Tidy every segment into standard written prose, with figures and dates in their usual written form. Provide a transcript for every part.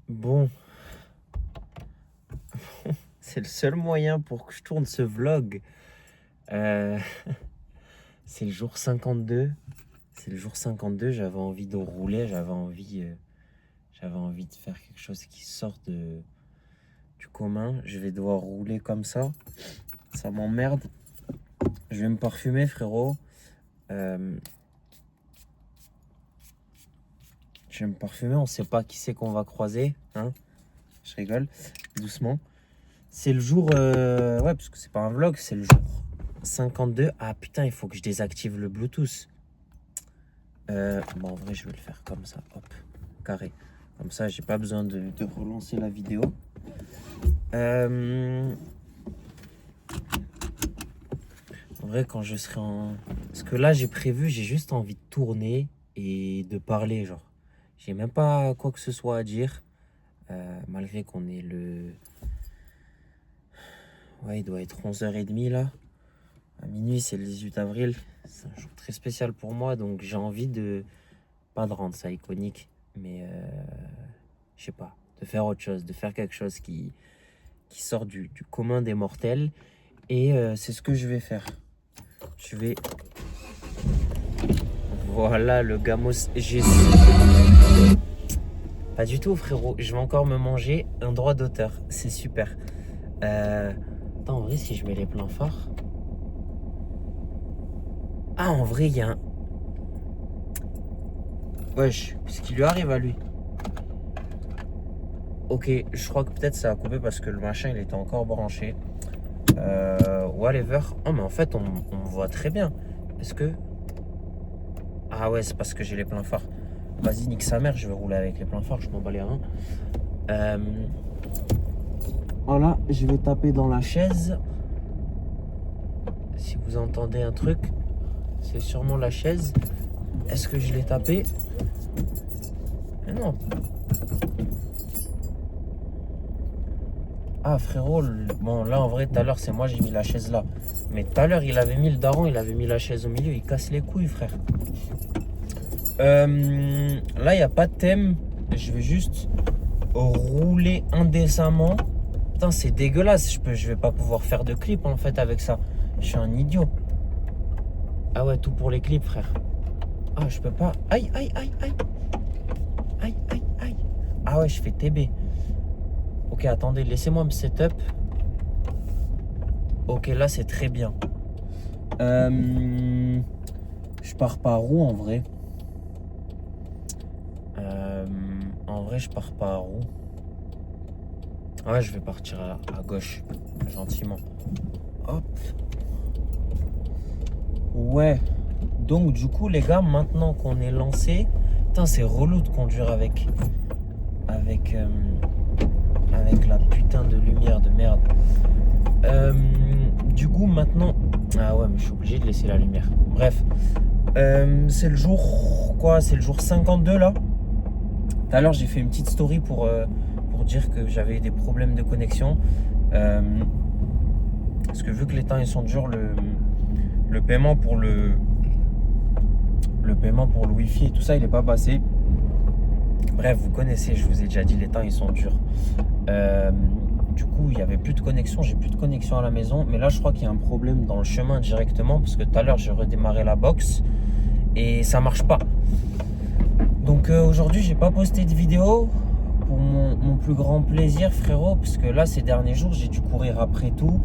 Bon, c'est le seul moyen pour que je tourne ce vlog. Euh, c'est le jour 52. C'est le jour 52. J'avais envie de rouler. J'avais envie de faire quelque chose qui sort du commun. Je vais devoir rouler comme ça. Ça m'emmerde. Je vais me parfumer, frérot. Je vais me parfumer. On sait pas qui c'est qu'on va croiser. Hein, je rigole. Doucement. C'est le jour... ouais, parce que c'est pas un vlog. C'est le jour 52. Ah putain, il faut que je désactive le Bluetooth. Bon, en vrai, je vais le faire comme ça. Hop, carré. Comme ça, j'ai pas besoin de relancer la vidéo. En vrai, quand je serai en... Parce que là, j'ai juste envie de tourner et de parler, genre. J'ai même pas quoi que ce soit à dire. Malgré qu'on est le... Ouais, il doit être 11h30 là. À minuit, c'est le 18 avril. C'est un jour très spécial pour moi, donc j'ai envie de... Pas de rendre ça iconique, mais... je sais pas. De faire autre chose, de faire quelque chose qui sort du commun des mortels. Et c'est ce que je vais faire. Je vais... Voilà le Gamos G6. Pas du tout, frérot. Je vais encore me manger un droit d'auteur. C'est super. Attends, en vrai, si je mets les plans phares... Ah, en vrai, il y a un... Wesh, ce qui lui arrive à lui. Ok, je crois que peut-être ça a coupé parce que le machin, il était encore branché. Whatever. Oh, mais en fait, on voit très bien. Est-ce que... Ah ouais, c'est parce que j'ai les pleins phares. Vas-y, nique sa mère, je vais rouler avec les pleins phares, je m'en bats les reins. Voilà, je vais taper dans la chaise. Si vous entendez un truc, c'est sûrement la chaise. Est-ce que je l'ai tapé? Mais non. Ah frérot, bon là en vrai tout à l'heure c'est moi j'ai mis la chaise là. Mais tout à l'heure il avait mis le daron, il avait mis la chaise au milieu, il casse les couilles frère. Là il n'y a pas de thème, je vais juste rouler indécemment. Putain c'est dégueulasse, je vais pas pouvoir faire de clip en fait avec ça. Je suis un idiot. Ah ouais tout pour les clips frère. Ah je peux pas. Aïe aïe aïe aïe. Aïe aïe aïe. Ah ouais je fais TB. Ok, attendez, laissez-moi me setup. Ok, là, c'est très bien. Je pars par où, en vrai? En vrai, je pars par où? Ouais, je vais partir à gauche, gentiment. Hop. Ouais. Donc, du coup, les gars, maintenant qu'on est lancé... Putain, c'est relou de conduire avec la putain de lumière de merde. Du coup maintenant... Ah ouais mais je suis obligé de laisser la lumière. Bref. C'est le jour... Quoi? C'est le jour 52 là. Tout à l'heure j'ai fait une petite story pour dire que j'avais des problèmes de connexion. Parce que vu que les temps ils sont durs, le paiement pour le paiement pour le wifi et tout ça il est pas passé. Bref, vous connaissez, je vous ai déjà dit, les temps ils sont durs. Du coup, il n'y avait plus de connexion, j'ai plus de connexion à la maison. Mais là, je crois qu'il y a un problème dans le chemin directement. Parce que tout à l'heure, j'ai redémarré la box et ça marche pas. Donc aujourd'hui, j'ai pas posté de vidéo pour mon plus grand plaisir, frérot. Parce que là, ces derniers jours, j'ai dû courir après tout.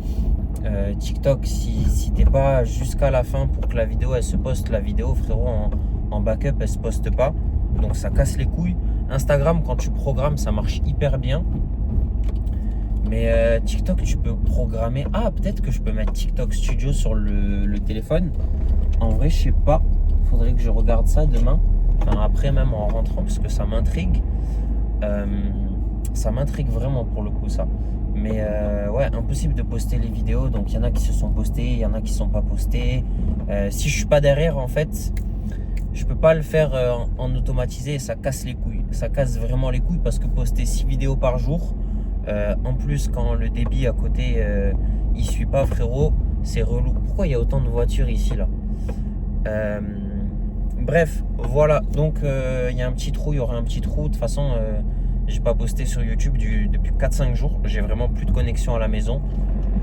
TikTok, si t'es pas jusqu'à la fin pour que la vidéo elle se poste, la vidéo, frérot, en backup, elle se poste pas. Donc ça casse les couilles. Instagram, quand tu programmes, ça marche hyper bien. Mais TikTok, tu peux programmer... Ah, peut-être que je peux mettre TikTok Studio sur le téléphone. En vrai, je sais pas. Faudrait que je regarde ça demain. Enfin, après, même en rentrant, parce que ça m'intrigue. Ça m'intrigue vraiment pour le coup, ça. Mais ouais, impossible de poster les vidéos. Donc, il y en a qui se sont postées, il y en a qui ne sont pas postées. Si je suis pas derrière, en fait... Je peux pas le faire en automatisé et ça casse les couilles. Ça casse vraiment les couilles parce que poster 6 vidéos par jour, en plus quand le débit à côté il suit pas, frérot, c'est relou. Pourquoi il y a autant de voitures ici là? Bref, voilà. Donc il y a un petit trou, il y aura un petit trou. De toute façon, J'ai pas posté sur YouTube depuis 4-5 jours. J'ai vraiment plus de connexion à la maison.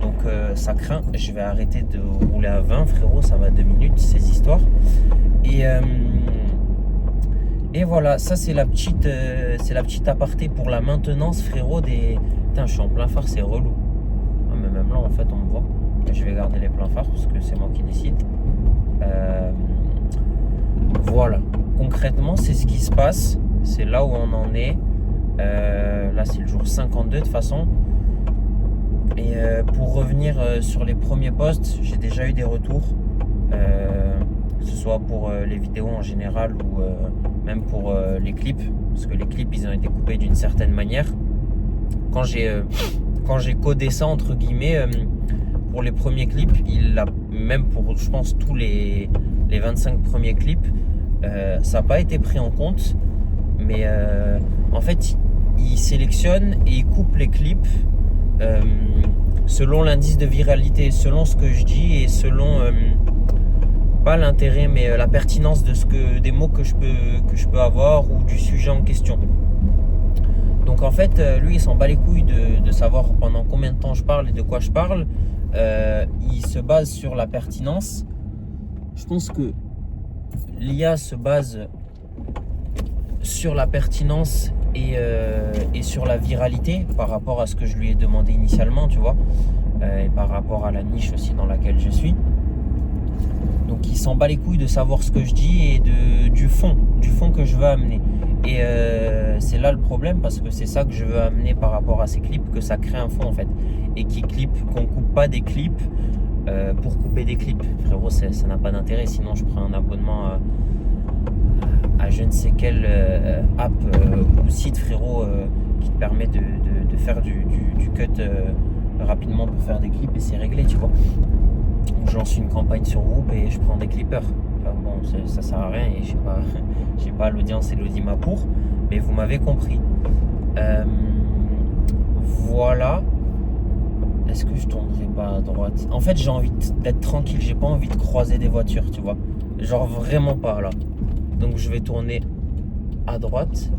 Donc ça craint. Je vais arrêter de rouler à 20, frérot. Ça va 2 minutes, ces histoires. Et voilà, ça c'est la petite aparté pour la maintenance, frérot. Putain, je suis en plein phare, c'est relou. Ah, mais même là, en fait, on me voit. Je vais garder les pleins phares parce que c'est moi qui décide. Voilà. Concrètement, c'est ce qui se passe. C'est là où on en est. Là, c'est le jour 52 de toute façon. Et pour revenir sur les premiers posts, j'ai déjà eu des retours. Que ce soit pour les vidéos en général ou même pour les clips. Parce que les clips, ils ont été coupés d'une certaine manière. Quand j'ai codé ça, entre guillemets, pour les premiers clips, même pour, je pense, tous les 25 premiers clips, ça n'a pas été pris en compte. Mais en fait, il sélectionne et il coupe les clips selon l'indice de viralité, selon ce que je dis et selon pas l'intérêt mais la pertinence des mots que je peux avoir ou du sujet en question. Donc en fait, lui il s'en bat les couilles de savoir pendant combien de temps je parle et de quoi je parle. Il se base sur la pertinence. Je pense que l'IA se base sur la pertinence et sur la viralité par rapport à ce que je lui ai demandé initialement, tu vois, et par rapport à la niche aussi dans laquelle je suis. Donc il s'en bat les couilles de savoir ce que je dis et du fond que je veux amener. Et c'est là le problème parce que c'est ça que je veux amener par rapport à ces clips, que ça crée un fond en fait. Et qu'on coupe pas des clips pour couper des clips. Frérot, ça n'a pas d'intérêt, sinon je prends un abonnement à je ne sais quelle app ou site, frérot, qui te permet de faire du cut rapidement pour faire des clips et c'est réglé, tu vois. Je lance une campagne sur Whoop et je prends des clippers. Enfin, bon, ça sert à rien et j'ai pas l'audience et l'audimat pour, mais vous m'avez compris. Voilà. Est-ce que je tournerai pas à droite? En fait, j'ai envie d'être tranquille, j'ai pas envie de croiser des voitures, tu vois. Genre vraiment pas là. Donc je vais tourner à droite.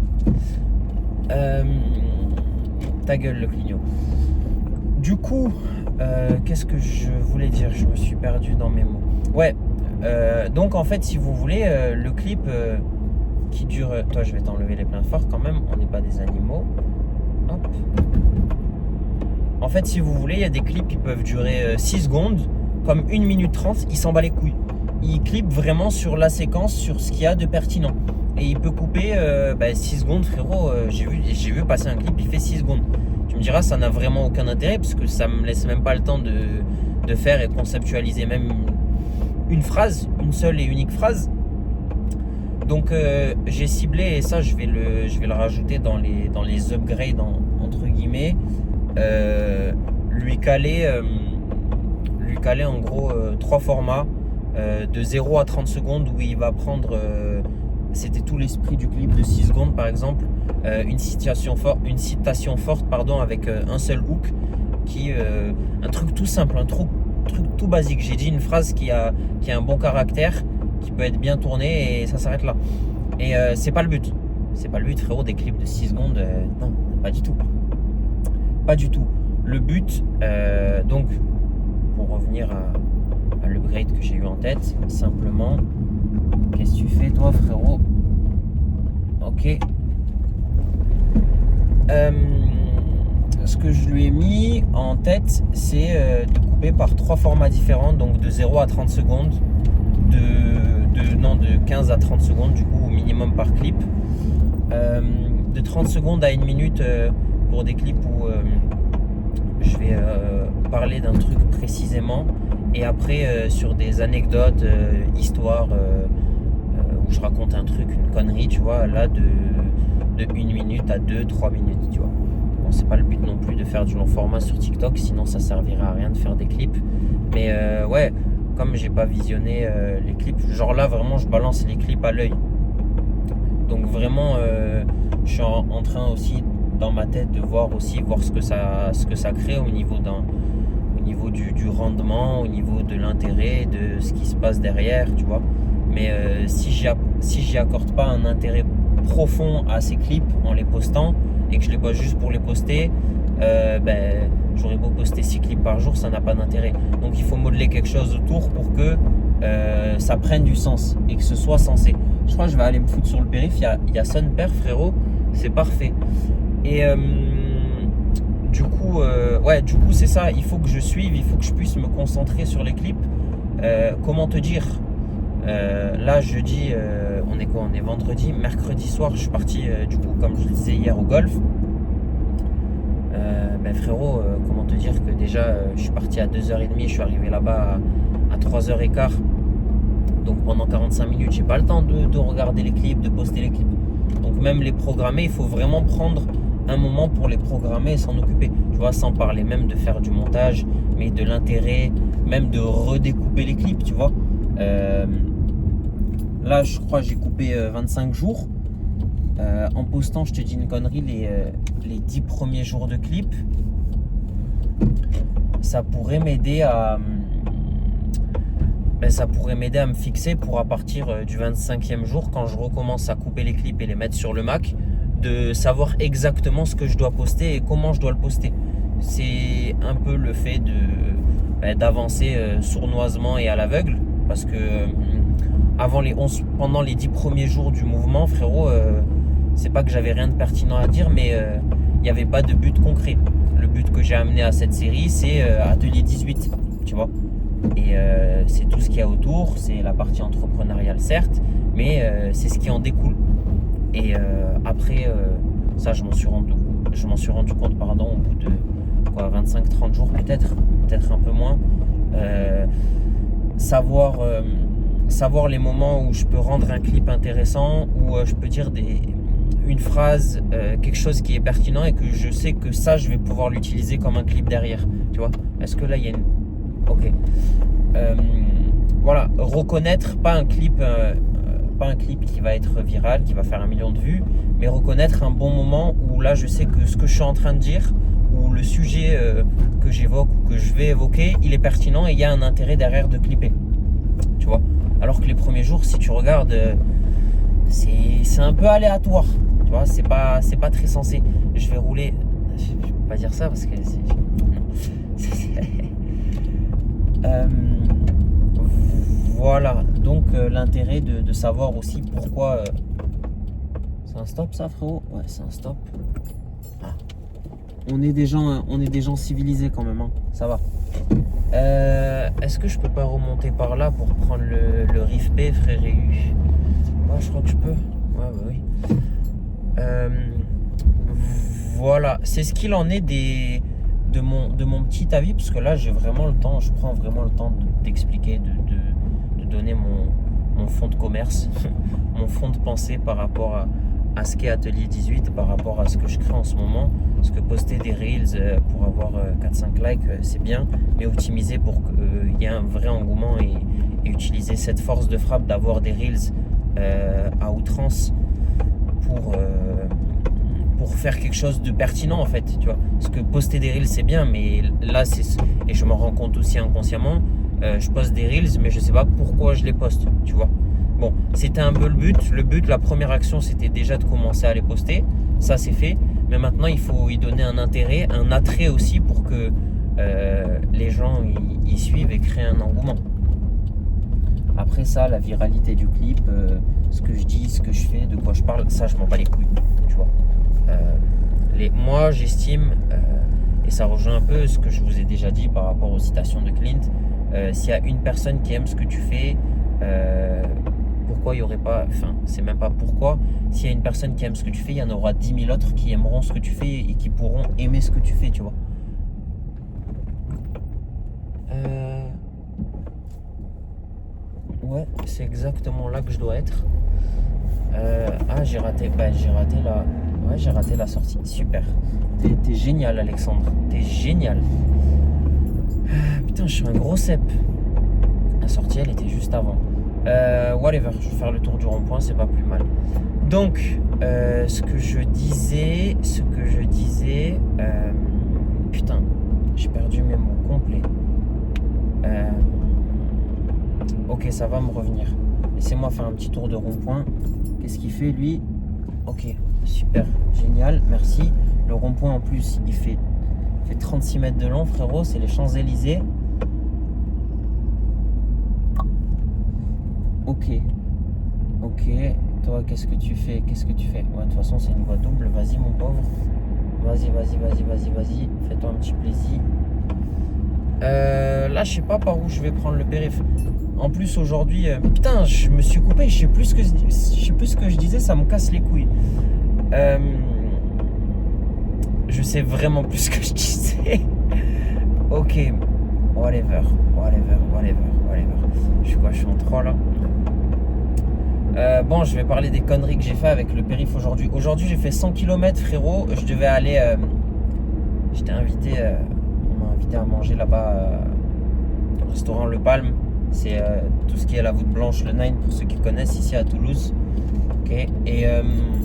Ta gueule le clignot. Du coup, qu'est-ce que je voulais dire? Je me suis perdu dans mes mots. Ouais, donc en fait, si vous voulez, le clip qui dure... Toi, je vais t'enlever les pleins phares quand même, on n'est pas des animaux. Hop. En fait, si vous voulez, il y a des clips qui peuvent durer 6 secondes, comme 1 minute 30, il s'en bat les couilles. Il clip vraiment sur la séquence, sur ce qu'il y a de pertinent. Et il peut couper 6 secondes, frérot. J'ai vu passer un clip, il fait 6 secondes. Tu me diras, ça n'a vraiment aucun intérêt parce que ça me laisse même pas le temps de faire et de conceptualiser même une phrase, une seule et unique phrase. Donc j'ai ciblé, et ça je vais le rajouter dans les upgrades entre guillemets, lui caler en gros 3 formats de 0 à 30 secondes où il va prendre, c'était tout l'esprit du clip de 6 secondes par exemple, une citation forte pardon, avec un seul hook un truc tout simple, un truc tout basique. J'ai dit une phrase qui a un bon caractère, qui peut être bien tourné et ça s'arrête là. Et c'est pas le but. C'est pas le but, frérot, des clips de 6 secondes. Non, pas du tout. Pas du tout. Le but, donc, pour revenir à l'upgrade que j'ai eu en tête, simplement, qu'est-ce que tu fais, toi, frérot? Ok. Ce que je lui ai mis en tête, c'est de couper par 3 formats différents, donc de 0 à 30 secondes, de 15 à 30 secondes du coup au minimum par clip, de 30 secondes à 1 minute pour des clips où je vais parler d'un truc précisément, et après sur des anecdotes, histoires où je raconte un truc, une connerie, tu vois, là de 1 minute à 2-3 minutes, tu vois. Bon, c'est pas le but non plus de faire du long format sur TikTok, sinon ça servirait à rien de faire des clips. Mais ouais, comme j'ai pas visionné les clips, genre là vraiment je balance les clips à l'œil. Donc vraiment je suis en train aussi dans ma tête de voir ce que ça crée au niveau du rendement, au niveau de l'intérêt, de ce qui se passe derrière, tu vois. Mais si j'y accorde pas un intérêt profond à ces clips en les postant, et que je les poste juste pour les poster, j'aurais beau poster 6 clips par jour, ça n'a pas d'intérêt. Donc il faut modeler quelque chose autour pour que ça prenne du sens et que ce soit sensé. Je crois que je vais aller me foutre sur le périph', il y a son père, frérot, c'est parfait. Et du coup c'est ça, il faut que je suive, il faut que je puisse me concentrer sur les clips. Comment te dire, là jeudi, on est quoi, on est vendredi, mercredi soir je suis parti du coup comme je le disais hier au golf. Frérot, comment te dire que déjà je suis parti à 2h30, je suis arrivé là-bas à 3h15. Donc pendant 45 minutes, j'ai pas le temps de regarder les clips, de poster les clips. Donc même les programmer, il faut vraiment prendre un moment pour les programmer et s'en occuper. Tu vois, sans parler même de faire du montage, mais de l'intérêt, même de redécouper les clips, tu vois. Là, je crois que j'ai coupé 25 jours. En postant, je te dis une connerie, les 10 premiers jours de clip. Ça pourrait m'aider à me fixer pour à partir du 25e jour, quand je recommence à couper les clips et les mettre sur le Mac, de savoir exactement ce que je dois poster et comment je dois le poster. C'est un peu le fait d'avancer sournoisement et à l'aveugle, parce que pendant les 10 premiers jours du mouvement, frérot, c'est pas que j'avais rien de pertinent à dire, mais il n'y avait pas de but concret. Le but que j'ai amené à cette série, c'est Atelier 18, tu vois. Et c'est tout ce qu'il y a autour, c'est la partie entrepreneuriale certes, mais c'est ce qui en découle. Et après, ça je m'en suis rendu compte au bout de 25-30 jours peut-être un peu moins. Savoir les moments où je peux rendre un clip intéressant, où je peux dire une phrase, quelque chose qui est pertinent et que je sais que ça je vais pouvoir l'utiliser comme un clip derrière, tu vois. Est-ce que là il y a une... Ok. Voilà, reconnaître pas un clip qui va être viral, qui va faire 1 million de vues, mais reconnaître un bon moment où là je sais que ce que je suis en train de dire, ou le sujet que j'évoque ou que je vais évoquer, il est pertinent et il y a un intérêt derrière de clipper, tu vois. Alors que les premiers jours, si tu regardes, c'est un peu aléatoire, tu vois, c'est pas très sensé. Je vais rouler, je vais pas dire ça parce que voilà, donc l'intérêt de savoir aussi pourquoi. C'est un stop ça, frérot? Ouais, c'est un stop. Ah. On est des gens civilisés quand même, hein. Ça va. Est-ce que je peux pas remonter par là pour prendre le Riff P, frère EU? Ouais, je crois que je peux. Ouais, bah oui. Voilà, c'est ce qu'il en est de mon petit avis, parce que là j'ai vraiment le temps, je prends vraiment le temps d'expliquer, de donner mon fond de commerce, mon fond de pensée par rapport à ce qu'est Atelier 18, par rapport à ce que je crée en ce moment. Parce que poster des reels pour avoir 4-5 likes, c'est bien, mais optimiser pour qu'il y ait un vrai engouement et utiliser cette force de frappe d'avoir des reels à outrance pour faire quelque chose de pertinent en fait, tu vois. Parce que poster des reels c'est bien, mais là et je m'en rends compte aussi inconsciemment, je poste des reels mais je sais pas pourquoi je les poste, tu vois. Bon, c'était un peu le but, la première action c'était déjà de commencer à les poster, ça c'est fait, mais maintenant il faut y donner un intérêt, un attrait aussi pour que les gens y suivent et créent un engouement. Après ça, la viralité du clip, ce que je dis, ce que je fais, de quoi je parle, ça je m'en bats les couilles, tu vois. Moi j'estime, et ça rejoint un peu ce que je vous ai déjà dit par rapport aux citations de Clint, s'il y a une personne qui aime ce que tu fais, pourquoi il n'y aurait pas, enfin c'est même pas pourquoi, s'il y a une personne qui aime ce que tu fais, il y en aura 10 000 autres qui aimeront ce que tu fais et qui pourront aimer ce que tu fais, tu vois. Ouais, c'est exactement là que je dois être. J'ai raté la sortie. Super. T'es génial, Alexandre. T'es génial. Putain, je suis un gros cep. La sortie, elle était juste avant. Whatever, je vais faire le tour du rond-point, c'est pas plus mal. Donc, ce que je disais. Putain, j'ai perdu mes mots complets. Ok, ça va me revenir. Laissez-moi faire un petit tour de rond-point. Qu'est-ce qu'il fait lui? Ok, Super, génial, merci. Le rond-point en plus, il fait 36 mètres de long, frérot, c'est les Champs-Élysées. Ok, ok. Toi, qu'est-ce que tu fais? Qu'est-ce que tu fais? Ouais, de toute façon, c'est une voie double. Vas-y, mon pauvre. Vas-y, vas-y, vas-y, vas-y, vas-y. Fais-toi un petit plaisir. Là, je sais pas par où je vais prendre le périph'. En plus, aujourd'hui, putain, je me suis coupé. Je sais plus ce que je disais. Ça me casse les couilles. Je sais vraiment plus ce que je disais. Ok. Whatever. Je suis quoi? Je suis en 3 là. Bon, je vais parler des conneries que j'ai fait avec le périph' aujourd'hui. Aujourd'hui, j'ai fait 100 km, frérot. Je devais aller. J'étais invité. On m'a invité à manger là-bas au restaurant Le Palme. C'est tout ce qui est la voûte blanche, le Nine, pour ceux qui connaissent, ici à Toulouse. Ok. Et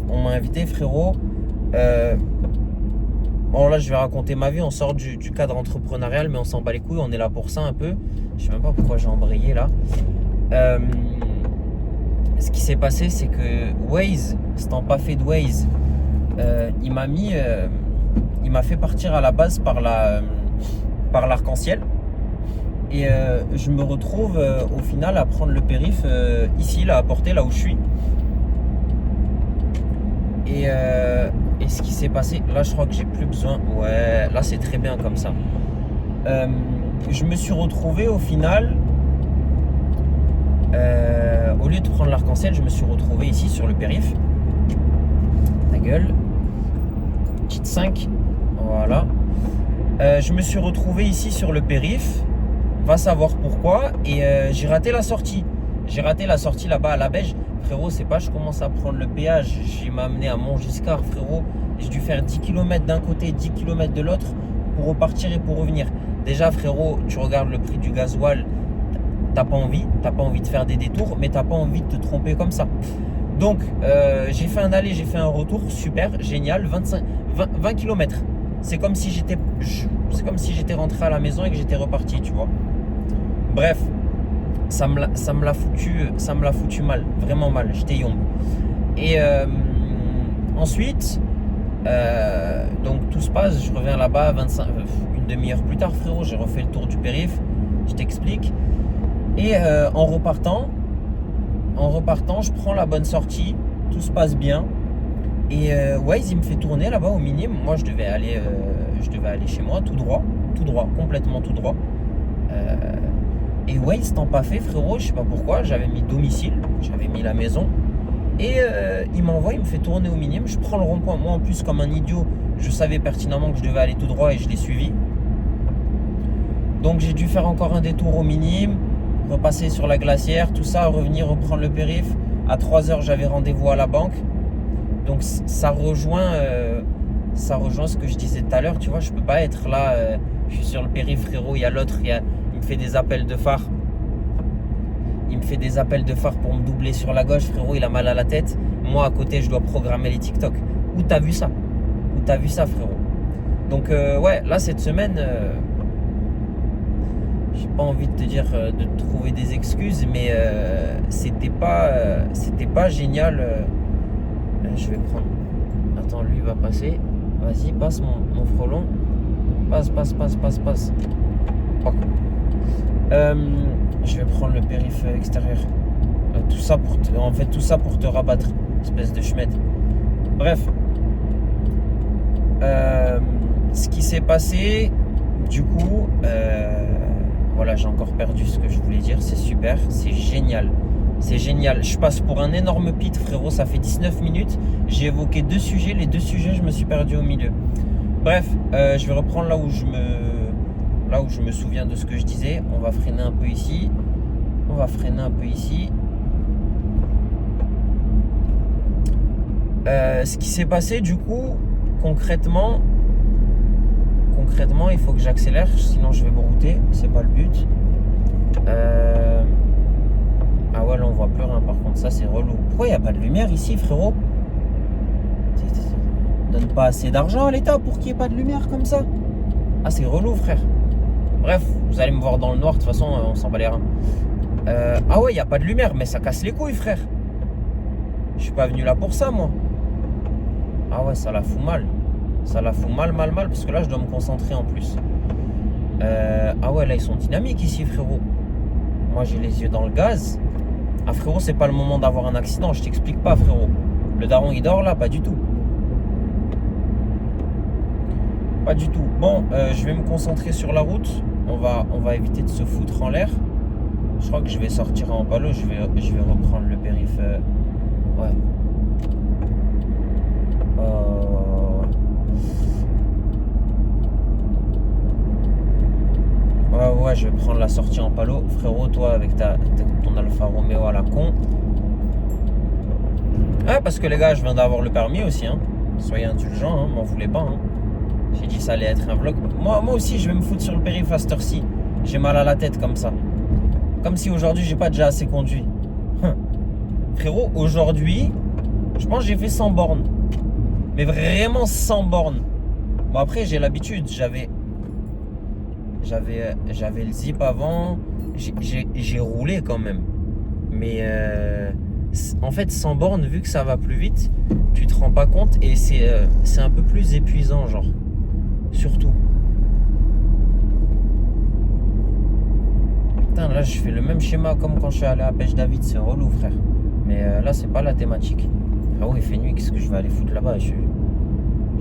on m'a invité, frérot. Bon, là, je vais raconter ma vie. On sort du cadre entrepreneurial, mais on s'en bat les couilles. On est là pour ça un peu. Je sais même pas pourquoi j'ai embrayé là. Ce qui s'est passé, c'est que Waze, s'étant pas fait de Waze, il m'a fait partir à la base par l'arc-en-ciel. Et je me retrouve au final à prendre le périph' ici, là, à Portée, là où je suis. Et ce qui s'est passé, là je crois que j'ai plus besoin. Ouais, là c'est très bien comme ça. Je me suis retrouvé au final, au lieu de prendre l'arc-en-ciel, je me suis retrouvé ici sur le périph'. Ta gueule. Petite 5. Voilà. Je me suis retrouvé ici sur le périph'. Va savoir pourquoi. Et j'ai raté la sortie. J'ai raté la sortie là-bas à la Beige. Frérot, c'est pas je commence à prendre le péage. J'ai m'amené à Montgiscard, frérot. J'ai dû faire 10 km d'un côté, 10 km de l'autre pour repartir et pour revenir. Déjà, frérot, tu regardes le prix du gasoil. T'as pas envie de faire des détours, mais t'as pas envie de te tromper comme ça. Donc, j'ai fait un aller, j'ai fait un retour, super, génial, 20 km. C'est comme si j'étais rentré à la maison et que j'étais reparti, tu vois. Bref, ça me l'a foutu mal, vraiment mal, j'étais yombe. Et ensuite, donc tout se passe, je reviens là-bas, une demi-heure plus tard, frérot, j'ai refait le tour du périph', je t'explique. Et en repartant, je prends la bonne sortie, tout se passe bien. Et Waze, il me fait tourner là-bas au minimum. Moi, je devais aller chez moi, tout droit, complètement tout droit. Et Waze, tant pas fait, frérot, je sais pas pourquoi, j'avais mis domicile, j'avais mis la maison. Et il m'envoie, il me fait tourner au minimum. Je prends le rond-point. Moi, en plus, comme un idiot, je savais pertinemment que je devais aller tout droit et je l'ai suivi. Donc, j'ai dû faire encore un détour au minimum, repasser sur la glacière, tout ça, revenir, reprendre le périph'. À 3h, j'avais rendez-vous à la banque. Donc, ça rejoint ce que je disais tout à l'heure. Tu vois, je peux pas être là, je suis sur le périph', frérot, il y a l'autre, il me fait des appels de phare. Il me fait des appels de phare pour me doubler sur la gauche, frérot, il a mal à la tête. Moi, à côté, je dois programmer les TikTok. Où t'as vu ça, frérot? Donc, ouais, là, cette semaine, j'ai pas envie de te dire de trouver des excuses, mais c'était pas génial. Je vais prendre. Attends, lui va passer. Vas-y, passe mon frelon. Passe. Je vais prendre le périph' extérieur. Tout ça pour te rabattre, espèce de schmette. Bref. Ce qui s'est passé, du coup, voilà, j'ai encore perdu ce que je voulais dire. C'est super, c'est génial. C'est génial. Je passe pour un énorme pit, frérot. Ça fait 19 minutes. J'ai évoqué 2 sujets. Les 2 sujets, je me suis perdu au milieu. Bref, je vais reprendre là où je me souviens de ce que je disais. On va freiner un peu ici. Ce qui s'est passé, du coup, concrètement, il faut que j'accélère. Sinon, je vais brouter. C'est pas le but. Ah ouais, là on voit plus rien par contre, ça c'est relou. Pourquoi il n'y a pas de lumière ici, frérot? Donne pas assez d'argent à l'État pour qu'il n'y ait pas de lumière comme ça. Ah, c'est relou, frère. Bref, vous allez me voir dans le noir, de toute façon on s'en bat les reins. Ah ouais, il n'y a pas de lumière, mais ça casse les couilles, frère. Je suis pas venu là pour ça, moi. Ah ouais, ça la fout mal. Ça la fout mal, mal, mal, parce que là, je dois me concentrer en plus. Ah ouais, là, ils sont dynamiques ici, frérot. Moi, j'ai les yeux dans le gaz. Ah, frérot, c'est pas le moment d'avoir un accident. Je t'explique pas, frérot. Le daron, il dort là? Pas du tout. Pas du tout. Bon, je vais me concentrer sur la route. On va éviter de se foutre en l'air. Je crois que je vais sortir en palo. Je vais reprendre le périph'. Ouais. Ouais, je vais prendre la sortie en palo. Frérot, toi, avec ton Alfa Romeo à la con. Ouais, parce que les gars, je viens d'avoir le permis aussi. Hein. Soyez indulgents, hein, m'en voulez pas. Hein. J'ai dit ça allait être un vlog. Moi aussi, je vais me foutre sur le périph' à cette heure-ci. J'ai mal à la tête comme ça. Comme si aujourd'hui, j'ai pas déjà assez conduit. Frérot, aujourd'hui, je pense que j'ai fait 100 bornes. Mais vraiment 100 bornes. Bon, après, j'ai l'habitude. J'avais le zip avant. J'ai roulé quand même. Mais en fait, 100 bornes, vu que ça va plus vite, tu te rends pas compte. Et c'est un peu plus épuisant, genre. Surtout. Putain, là, je fais le même schéma comme quand je suis allé à Pêche David. C'est relou, frère. Mais là, c'est pas la thématique. Frérot, il fait nuit. Qu'est-ce que je vais aller foutre là-bas? Je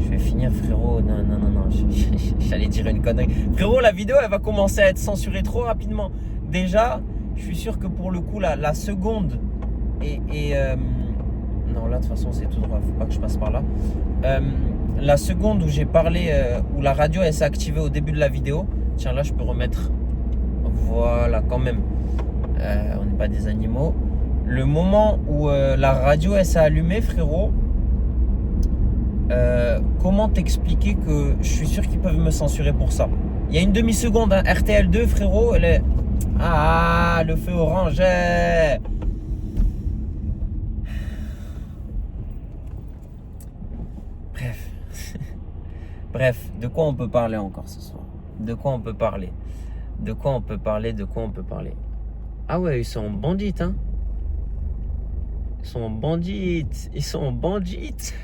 vais finir, frérot. Non. J'allais dire une connerie. Frérot, la vidéo, elle va commencer à être censurée trop rapidement. Déjà, je suis sûr que pour le coup, la seconde non, là, de toute façon, c'est tout droit. Faut pas que je passe par là. La seconde où j'ai parlé, où la radio, elle s'est activée au début de la vidéo. Tiens, là, je peux remettre. Voilà, quand même. On n'est pas des animaux. Le moment où la radio, elle s'est allumée, frérot. Comment t'expliquer que je suis sûr qu'ils peuvent me censurer pour ça? Il y a une demi-seconde, hein, RTL2, frérot, elle est... Ah, le feu orange. Bref. Bref, de quoi on peut parler encore ce soir? De quoi on peut parler? De quoi on peut parler? De quoi on peut parler? Ah ouais, ils sont bandites, hein? Ils sont bandites. Ils sont bandites.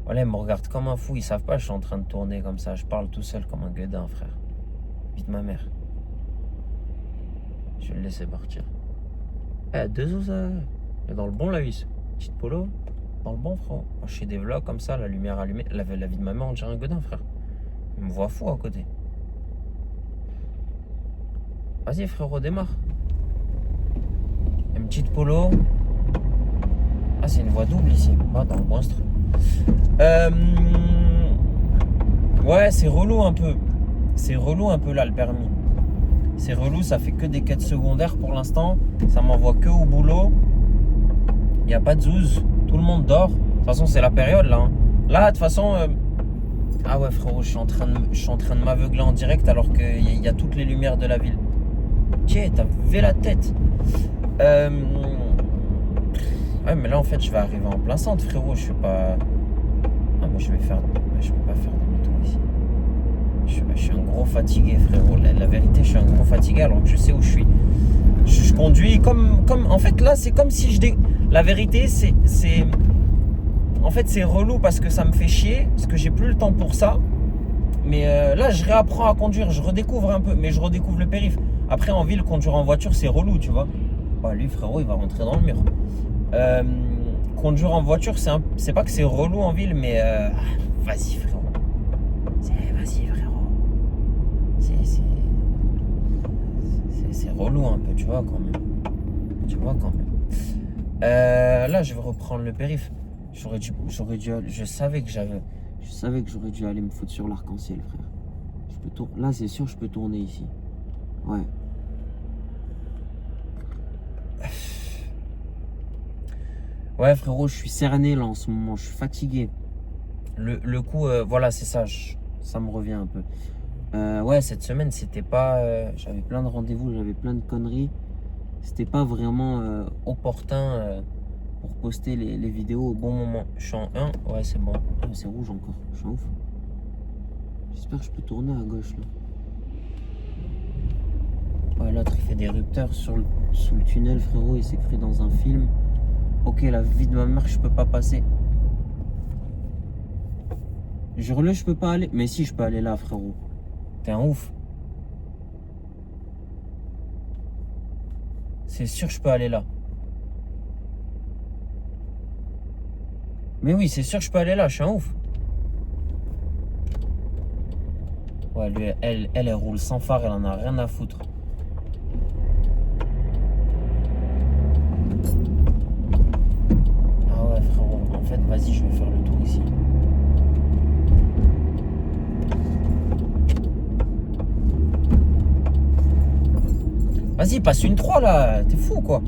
Voilà, ils me regardent comme un fou. Ils savent pas, je suis en train de tourner comme ça. Je parle tout seul comme un gueudin, frère. Vite ma mère. Je vais le laisser partir. Deux os, ça. Et dans le bon, la vis. Petite polo. Dans le bon, frère. Moi, je fais des vlogs comme ça, la lumière allumée. La vie de ma mère, on dirait un gueudin, frère. Il me voit fou à côté. Vas-y, frérot, démarre. Une petite polo. Ah, c'est une voie double ici. Ah, dans le monstre. Ouais, c'est relou un peu. C'est relou un peu là, le permis. C'est relou, ça fait que des quêtes secondaires pour l'instant. Ça m'envoie que au boulot. Il n'y a pas de zouze. Tout le monde dort. De toute façon, c'est la période là. Hein. Là, de toute façon... Ah ouais, frérot, je suis en train de m'aveugler en direct alors qu'il y a toutes les lumières de la ville. Tiens, t'as vu la tête. Ouais, mais là, en fait, je vais arriver en plein centre, frérot. Je suis pas... Ah, mais je vais faire... Je peux pas faire demi-tour ici. Je suis un gros fatigué, frérot. La vérité, je suis un gros fatigué alors que je sais où je suis. Je conduis comme... En fait, là, c'est comme si je... La vérité, c'est... En fait, c'est relou parce que ça me fait chier. Parce que j'ai plus le temps pour ça. Mais là, je réapprends à conduire. Je redécouvre un peu. Mais je redécouvre le périph'. Après, en ville, conduire en voiture, c'est relou, tu vois. Bah, lui, frérot, il va rentrer dans le mur. Conduire en voiture, c'est pas que c'est relou en ville, mais vas-y, frérot. Vas-y, frérot. C'est relou un peu, tu vois, quand même. Là, je vais reprendre le périph'. Je savais que j'aurais dû aller me foutre sur l'arc-en-ciel, frère. Là, c'est sûr, je peux tourner ici. Ouais. Ouais, frérot, je suis cerné là en ce moment. Je suis fatigué. Le coup, voilà, c'est ça. Ça me revient un peu. Ouais, cette semaine, c'était pas... j'avais plein de rendez-vous, j'avais plein de conneries. C'était pas vraiment opportun pour poster les vidéos au bon moment. Je suis en 1. Ouais, c'est bon. Ah, c'est rouge encore. Je suis en ouf. J'espère que je peux tourner à gauche là. Ouais, l'autre il fait des rupteurs sous le tunnel, frérot. Il s'est cru dans un film. Ok, la vie de ma mère, je peux pas passer. Jure-le, je peux pas aller. Mais si, je peux aller là, frérot. T'es un ouf. C'est sûr, je peux aller là. Mais oui, c'est sûr, je peux aller là. Je suis un ouf. Ouais, lui, elle roule sans phare. Elle en a rien à foutre. Ah ouais, frérot. En fait, vas-y, je vais faire le tour ici. Vas-y, passe une 3 là. T'es fou quoi.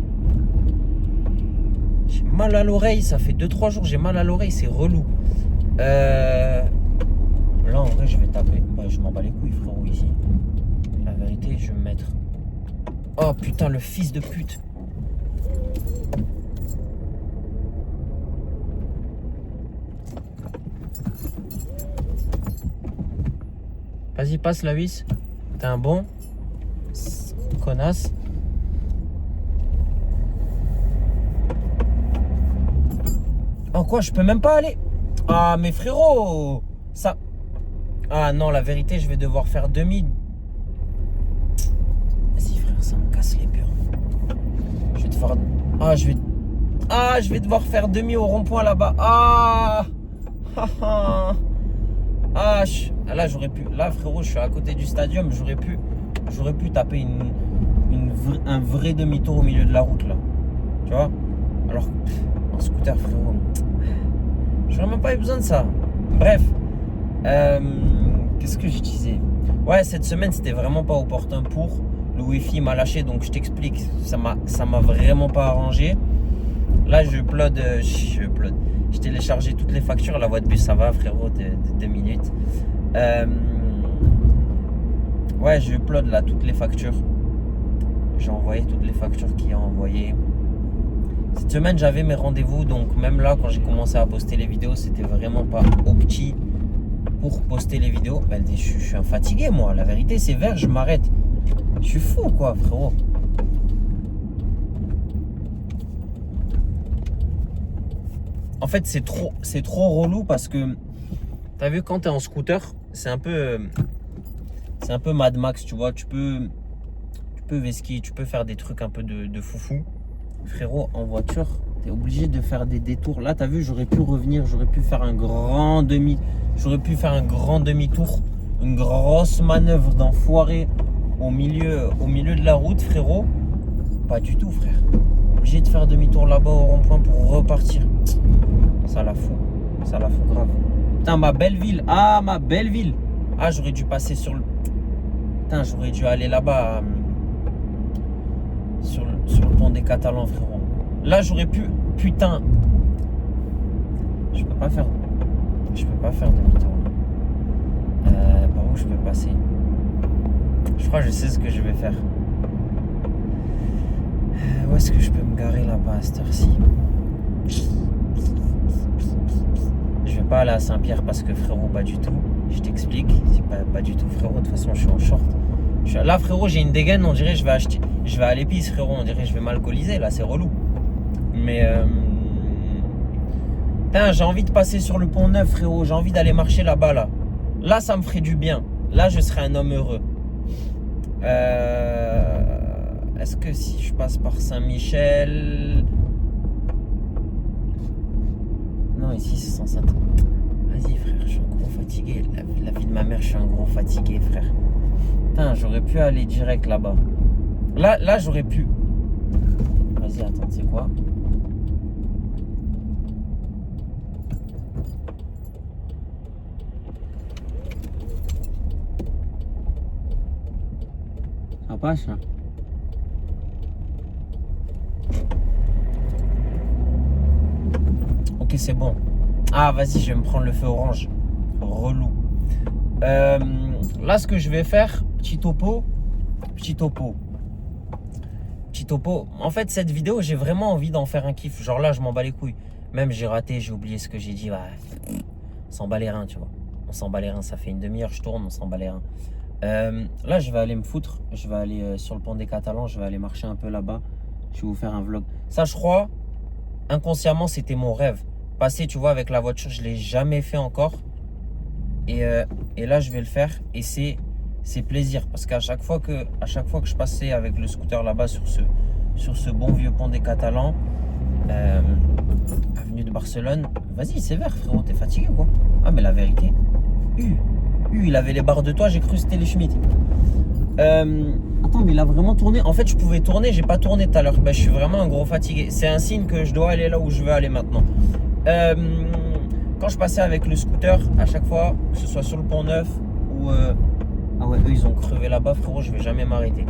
J'ai mal à l'oreille. Ça fait 2-3 jours, j'ai mal à l'oreille. C'est relou. Là, en vrai, je vais taper. Bah, je m'en bats les couilles, frérot, ici. La vérité, je vais me mettre. Oh putain, le fils de pute. Vas-y, passe la vis. T'es un bon connasse. Oh quoi, je peux même pas aller. Ah mais frérot, ça. Ah non, la vérité, je vais devoir faire demi. Vas-y frère, ça me casse les burnes. Je vais te faire. Je vais devoir faire demi au rond-point là-bas. Là j'aurais pu. Là frérot, je suis à côté du stadium. J'aurais pu taper un vrai demi-tour au milieu de la route là. Tu vois. Alors en scooter frérot. J'aurais même pas eu besoin de ça. Bref. Qu'est-ce que je disais? Ouais, cette semaine c'était vraiment pas opportun pour. Le wifi m'a lâché, donc je t'explique. Ça m'a vraiment pas arrangé. Là je upload. J'ai téléchargé toutes les factures. La voie de bus ça va frérot de 2 minutes. Ouais, je upload là toutes les factures. J'ai envoyé toutes les factures qu'il y a envoyées. Cette semaine j'avais mes rendez-vous, donc même là quand j'ai commencé à poster les vidéos, c'était vraiment pas opti pour poster les vidéos. Ben, je suis un fatigué moi, la vérité c'est vert, je m'arrête. Je suis fou quoi frérot. En fait c'est trop relou parce que t'as vu quand t'es en scooter, c'est un peu Mad Max, tu vois, tu peux vesquiller, tu peux faire des trucs un peu de foufou. Frérot, en voiture, t'es obligé de faire des détours. Là, t'as vu, j'aurais pu revenir, j'aurais pu faire un grand demi-tour, une grosse manœuvre d'enfoiré au milieu de la route, frérot. Pas du tout, frère. Obligé de faire demi-tour là-bas au rond-point pour repartir. Ça la fout grave. Putain, ma belle ville. Ah, ma belle ville. Ah, j'aurais dû passer sur le... Putain, j'aurais dû aller là-bas... Sur le pont des Catalans, frérot. Là, j'aurais pu... Putain. Je peux pas faire demi-tour. Par où je peux passer? Je crois que je sais ce que je vais faire. Où est-ce que je peux me garer là-bas à cette heure-ci? Je vais pas aller à Saint-Pierre parce que frérot, pas du tout. Je t'explique. C'est pas du tout, frérot. De toute façon, je suis en short. Là, frérot, j'ai une dégaine. On dirait je vais à l'épice, frérot. On dirait je vais m'alcooliser. Là, c'est relou. Mais putain, j'ai envie de passer sur le pont Neuf, frérot. J'ai envie d'aller marcher là-bas, là. Là, ça me ferait du bien. Là, je serais un homme heureux. Est-ce que si je passe par Saint-Michel... Non, ici, c'est censé être... Vas-y, frère, je suis un gros fatigué. La vie de ma mère, je suis un gros fatigué, frère. Putain, j'aurais pu aller direct là-bas. Là, j'aurais pu. Vas-y, attends, tu sais quoi? Ça passe, là. Ok, c'est bon. Ah, vas-y, je vais me prendre le feu orange. Relou. Là, ce que je vais faire, petit topo. En fait, cette vidéo, j'ai vraiment envie d'en faire un kiff. Genre là, je m'en bats les couilles. Même j'ai raté, j'ai oublié ce que j'ai dit. Ouais, on s'en bat les reins, tu vois. On s'en bat les reins. Ça fait une demi-heure, je tourne, on s'en bat les reins. Là, je vais aller me foutre. Je vais aller sur le pont des Catalans. Je vais aller marcher un peu là-bas. Je vais vous faire un vlog. Ça, je crois, inconsciemment, c'était mon rêve. Passer, tu vois, avec la voiture, je ne l'ai jamais fait encore. Et là, je vais le faire. Et c'est plaisir. Parce qu'à chaque fois que je passais avec le scooter là-bas sur ce bon vieux pont des Catalans, avenue de Barcelone, vas-y, c'est vert, frérot, t'es fatigué ou quoi? Ah, mais la vérité, il avait les barres de toi, j'ai cru que c'était les Schmitt. Attends, mais il a vraiment tourné. En fait, je pouvais tourner, j'ai pas tourné tout à l'heure. Ben, je suis vraiment un gros fatigué. C'est un signe que je dois aller là où je veux aller maintenant. Quand je passais avec le scooter, à chaque fois, que ce soit sur le pont Neuf ou. Ah ouais, eux ils ont crevé là-bas, frérot, je vais jamais m'arrêter.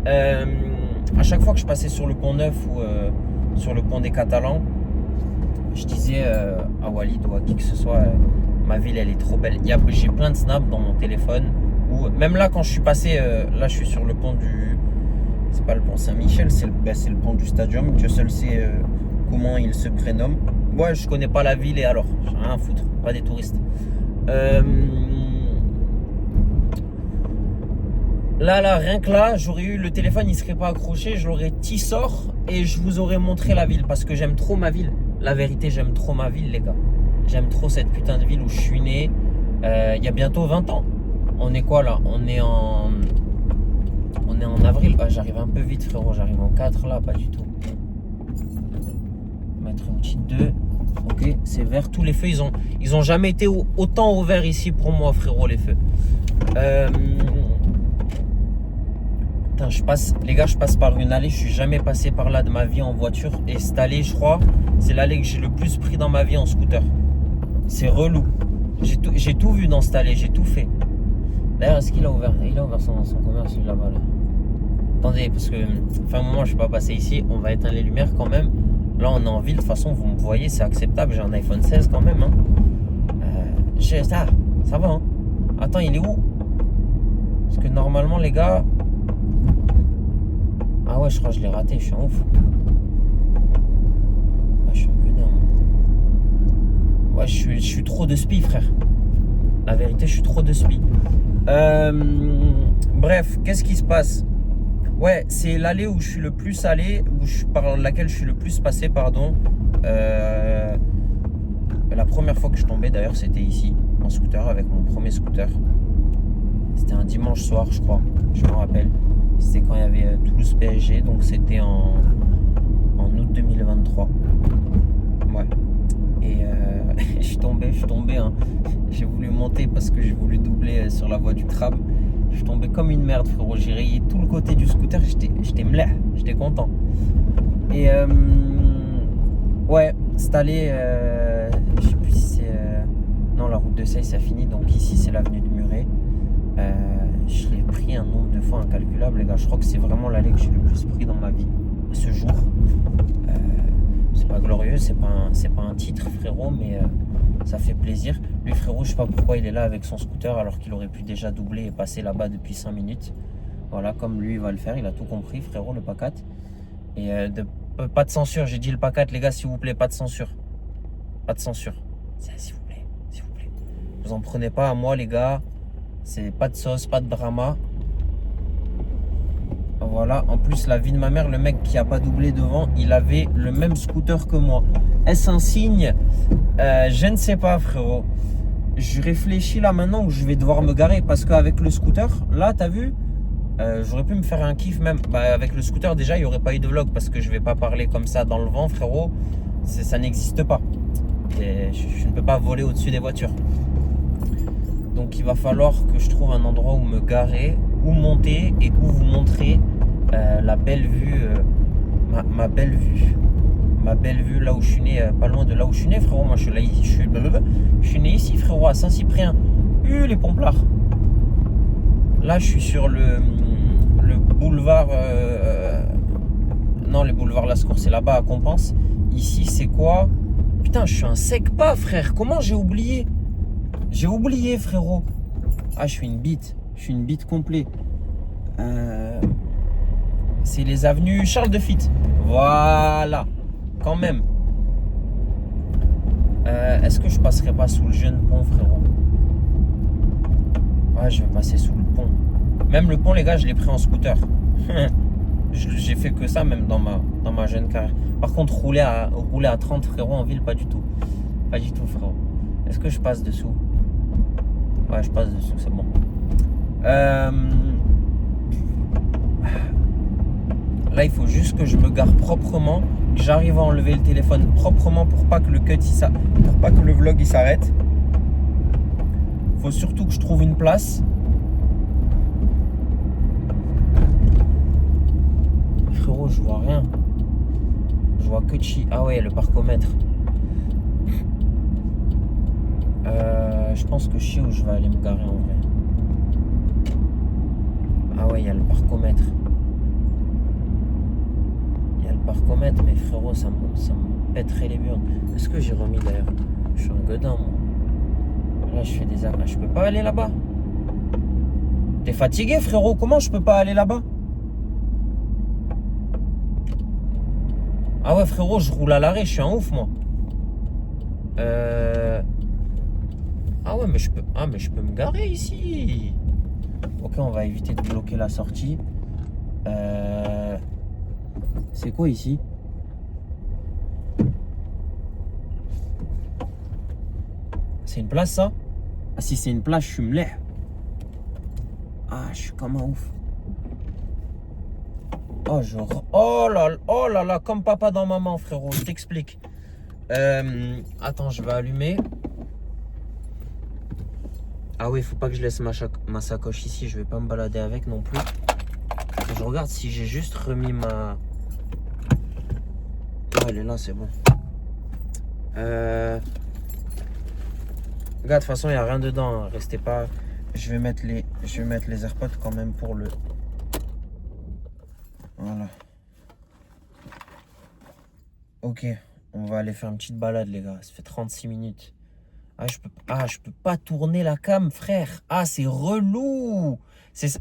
À chaque fois que je passais sur le pont Neuf ou sur le pont des Catalans, je disais à Walid ou à qui que ce soit, ma ville elle est trop belle. J'ai plein de snaps dans mon téléphone. Même là, quand je suis passé, là je suis sur le pont du. C'est pas le pont Saint-Michel, c'est le pont du Stadium. Dieu seul sait comment il se prénomme. Moi, je connais pas la ville et alors, j'ai rien à foutre, pas des touristes. Là, rien que là, j'aurais eu le téléphone, il serait pas accroché, je l'aurais tissort et je vous aurais montré la ville parce que j'aime trop ma ville. La vérité, j'aime trop ma ville, les gars. J'aime trop cette putain de ville où je suis né. Il y a bientôt 20 ans. On est quoi là? On est en avril. Ah, j'arrive un peu vite, frérot. J'arrive en 4 là, pas du tout. Mettre une petite 2. Ok, c'est vert. Tous les feux, ils ont jamais été autant au vert ici pour moi, frérot, les feux. Putain, les gars, je passe par une allée. Je suis jamais passé par là de ma vie en voiture. Et cette allée, je crois, c'est l'allée que j'ai le plus pris dans ma vie en scooter. C'est relou. J'ai tout vu dans cette allée, j'ai tout fait. D'ailleurs, est-ce qu'il a ouvert? Il a ouvert son commerce là-bas. Là. Attendez, parce que fin un moment, je ne suis pas passé ici. On va éteindre les lumières quand même. Là, on est en ville. De toute façon, vous me voyez, c'est acceptable. J'ai un iPhone 16 quand même. Hein. Ça va. Hein. Attends, il est où? Parce que normalement, les gars. Ah ouais, je crois que je l'ai raté. Je suis un ouf. Ah, je suis un connard. Ouais, je suis trop de spi, frère. La vérité, je suis trop de spi. Bref, qu'est-ce qui se passe? Ouais, c'est l'allée où je suis le plus allé, par laquelle je suis le plus passé, pardon. La première fois que je tombais, d'ailleurs, c'était ici, en scooter, avec mon premier scooter. C'était un dimanche soir, je crois, je me rappelle. C'était quand il y avait Toulouse PSG, donc c'était en août 2023. Ouais. Et je suis tombé. Hein. J'ai voulu monter parce que j'ai voulu doubler sur la voie du crabe. Je suis tombé comme une merde, frérot. J'ai rayé tout le côté du scooter. J'étais mleh, j'étais content. Et ouais, cette allée, je sais plus si c'est. Non, la route de Seille, ça finit. Donc ici, c'est l'avenue de Muret. Je l'ai pris un nombre de fois incalculable, les gars. Je crois que c'est vraiment l'allée que j'ai le plus pris dans ma vie ce jour. C'est pas glorieux, c'est pas un titre, frérot, mais ça fait plaisir. Lui, frérot, je sais pas pourquoi il est là avec son scooter alors qu'il aurait pu déjà doubler et passer là-bas depuis 5 minutes. Voilà, comme lui, il va le faire. Il a tout compris, frérot, le PACAT. Et pas de censure, j'ai dit le PACAT, les gars, s'il vous plaît, pas de censure. Pas de censure. S'il vous plaît, s'il vous plaît. Vous en prenez pas à moi, les gars. C'est pas de sauce, pas de drama. Voilà, en plus la vie de ma mère, le mec qui a pas doublé devant, il avait le même scooter que moi. Est-ce un signe? Je ne sais pas, frérot. Je réfléchis là maintenant où je vais devoir me garer parce qu'avec le scooter, là, t'as vu, j'aurais pu me faire un kiff même. Avec le scooter, déjà, il n'y aurait pas eu de vlog parce que je vais pas parler comme ça dans le vent, frérot. Ça n'existe pas. Et je ne peux pas voler au-dessus des voitures. Donc il va falloir que je trouve un endroit où me garer, où monter et où vous montrer la belle vue, ma belle vue. Ma belle vue là où je suis né, pas loin de là où je suis né, frérot. Moi je suis là, je suis né ici, frérot, à Saint-Cyprien. Les Pomplards. Là je suis sur le boulevard. Non, le boulevard Lascours, c'est là-bas à Compense. Ici c'est quoi? Putain, je suis un sec pas, frère. Comment j'ai oublié? J'ai oublié, frérot. Ah, je suis une bite. Je suis une bite complet. C'est les avenues Charles de Fitte. Voilà. Quand même. Est-ce que je passerai pas sous le jeune pont, frérot? Ouais, je vais passer sous le pont. Même le pont, les gars, je l'ai pris en scooter. J'ai fait que ça même dans ma jeune carrière. Par contre, rouler à 30, frérot, en ville, pas du tout. Pas du tout, frérot. Est-ce que je passe dessous? Ouais, je passe dessous, c'est bon. Là, il faut juste que je me gare proprement, que j'arrive à enlever le téléphone proprement pour pas que le pour pas que le vlog il s'arrête. Faut surtout que je trouve une place. Frérot, je vois rien. Je vois que chi. Ah ouais, le parcomètre. Je pense que je sais où je vais aller me garer en vrai. Ah ouais, il y a le parcomètre. Il y a le parcomètre, mais frérot, ça me pèterait les burnes. Est-ce que j'ai remis d'ailleurs? Je suis un godin, moi. Là, je fais des arnaques. Je peux pas aller là-bas. T'es fatigué, frérot? Comment je peux pas aller là-bas? Ah ouais, frérot, je roule à l'arrêt. Je suis un ouf, moi. Ah ouais, mais je peux me garer ici. Ok, on va éviter de bloquer la sortie. C'est quoi ici? C'est une place, ça? Ah, si c'est une place, je suis mleh. Ah, je suis comme un ouf. Oh là là, comme papa dans maman, frérot. Je t'explique. Attends, je vais allumer. Ah oui, faut pas que je laisse ma sacoche ici. Je vais pas me balader avec non plus. Je regarde si j'ai juste remis ma... Oh, elle est là, c'est bon. Regarde, de toute façon, il n'y a rien dedans. Hein. Restez pas... Je vais mettre les AirPods quand même pour le... Voilà. Ok, on va aller faire une petite balade, les gars. Ça fait 36 minutes. Je peux pas tourner la cam, frère. Ah, c'est relou.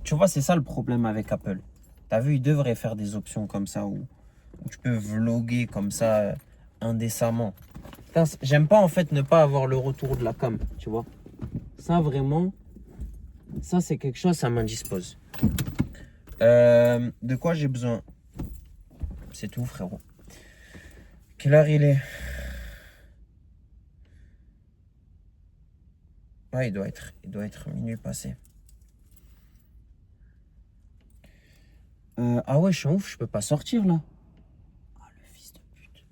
Tu vois, c'est ça le problème avec Apple. T'as vu, ils devraient faire des options comme ça où tu peux vlogger comme ça indécemment. J'aime pas en fait ne pas avoir le retour de la cam, tu vois. Ça vraiment, ça c'est quelque chose, ça m'indispose. De quoi j'ai besoin? C'est tout, frérot. Quelle heure il est? Ouais, il doit être minuit passé. Ah ouais, je suis un ouf, je peux pas sortir là. Ah, le fils de pute.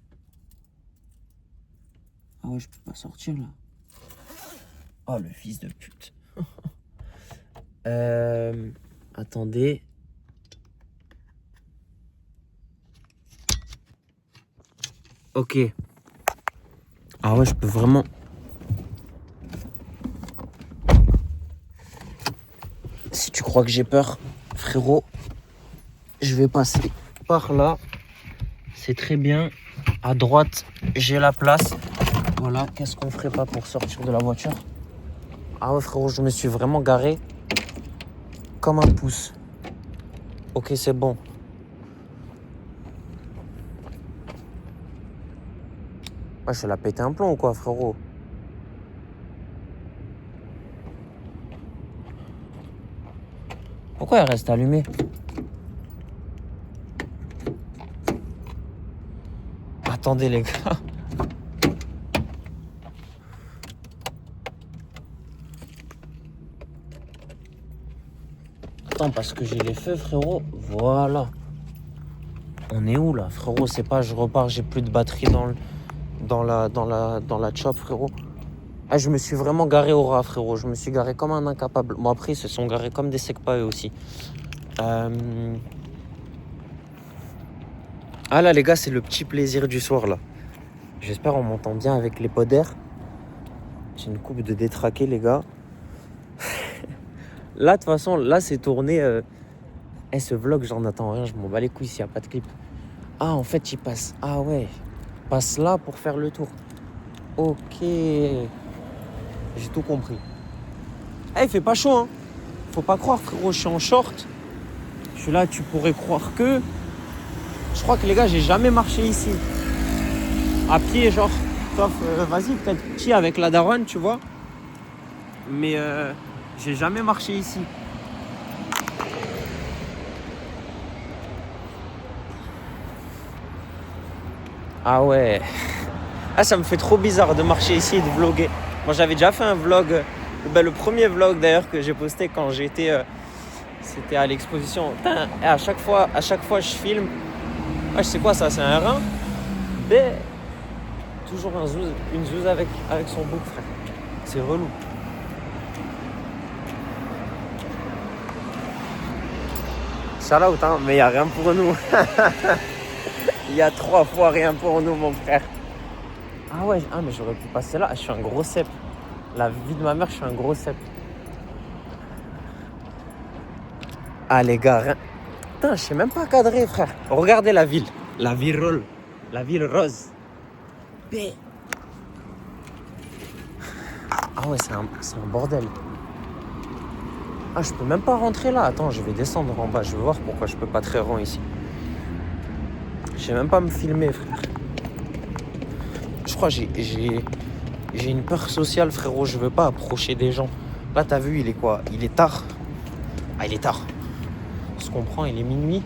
Ah ouais, je peux pas sortir là. Oh, le fils de pute. Attendez. Ok. Ah ouais, je peux vraiment... Si tu crois que j'ai peur, frérot, je vais passer par là. C'est très bien. À droite, j'ai la place. Voilà, qu'est-ce qu'on ferait pas pour sortir de la voiture? Ah ouais, frérot, je me suis vraiment garé comme un pouce. Ok, c'est bon. Ouais, je vais la péter un plomb ou quoi, frérot? Pourquoi elle reste allumée? Attendez, les gars. Attends, parce que j'ai les feux, frérot. Voilà. On est où, là, frérot? C'est pas, je repars, j'ai plus de batterie dans la chop, frérot. Ah, je me suis vraiment garé au ras, frérot. Je me suis garé comme un incapable. Bon, après, ils se sont garés comme des secpas, eux aussi. Ah là, les gars, c'est le petit plaisir du soir, là. J'espère on m'entend bien avec les pods d'air. J'ai une coupe de détraqué, les gars. Là, de toute façon, là, c'est tourné... ce vlog, j'en attends rien. Je m'en bats les couilles s'il n'y a pas de clip. Ah, en fait, il passe... Ah ouais. Il passe là pour faire le tour. Ok. J'ai tout compris. Il fait pas chaud, hein. Faut pas croire, frérot, je suis en short. Je suis là, tu pourrais croire que... Je crois que, les gars, j'ai jamais marché ici. À pied, genre... Sauf, vas-y, peut-être petit avec la daronne, tu vois. Mais j'ai jamais marché ici. Ah ouais. Ah, ça me fait trop bizarre de marcher ici et de vlogger. Moi, j'avais déjà fait un vlog. Le premier vlog d'ailleurs que j'ai posté quand j'étais. C'était à l'exposition. Putain, et à chaque fois, je filme. Ah, je sais quoi ça, c'est un rein. Mais toujours une zouze avec son bouc, frère. C'est relou. Shout out, hein, mais il n'y a rien pour nous. Il y a 3 fois rien pour nous, mon frère. Ah ouais, mais j'aurais pu passer là. Je suis un gros cep. La vie de ma mère, je suis un gros cep. Ah les gars, rien. Putain, je sais même pas cadrer, frère. Regardez la ville. La ville rose. La ville rose. P. Ah ouais, c'est un bordel. Ah, je peux même pas rentrer là. Attends, je vais descendre en bas. Je vais voir pourquoi je peux pas très rond ici. Je sais même pas me filmer, frère. Je crois que j'ai une peur sociale, frérot. Je veux pas approcher des gens. Là, t'as vu, il est quoi? Il est tard. Ah, il est tard. On se comprend, il est minuit.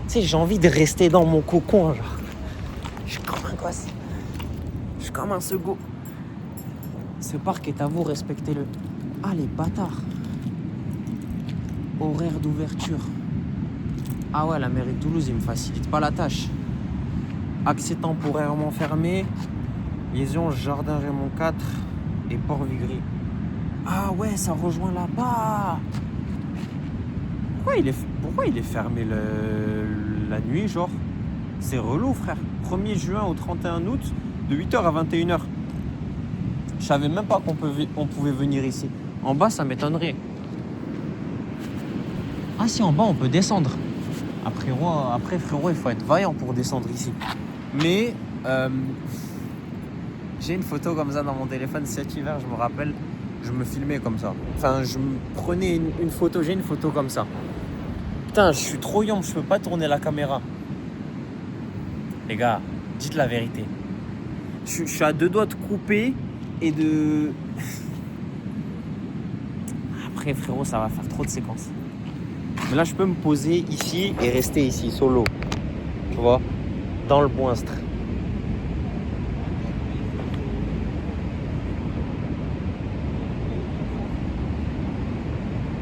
Tu sais, j'ai envie de rester dans mon cocon, genre. Je suis comme un gosse. Je suis comme un sego. Ce parc est à vous, respectez-le. Ah, les bâtards. Horaire d'ouverture. Ah ouais, la mairie de Toulouse, il me facilite pas la tâche. Accès temporairement fermé. Liaison Jardin Raymond 4 et Port-Vigry. Ah ouais, ça rejoint là-bas. Pourquoi il est fermé la nuit, genre? C'est relou, frère. 1er juin au 31 août, de 8h à 21h. Je savais même pas qu'on pouvait venir ici. En bas, ça m'étonnerait. Ah si, en bas, on peut descendre. Après, frérot, il faut être vaillant pour descendre ici. Mais j'ai une photo comme ça dans mon téléphone cet hiver, je me rappelle. Je me filmais comme ça. Enfin, je me prenais une photo. J'ai une photo comme ça. Putain, je suis trop young, je peux pas tourner la caméra. Les gars, dites la vérité. Je suis à 2 doigts de couper et de... Après, frérot, ça va faire trop de séquences. Mais là, je peux me poser ici et rester ici, solo. Tu vois, dans le boinstre.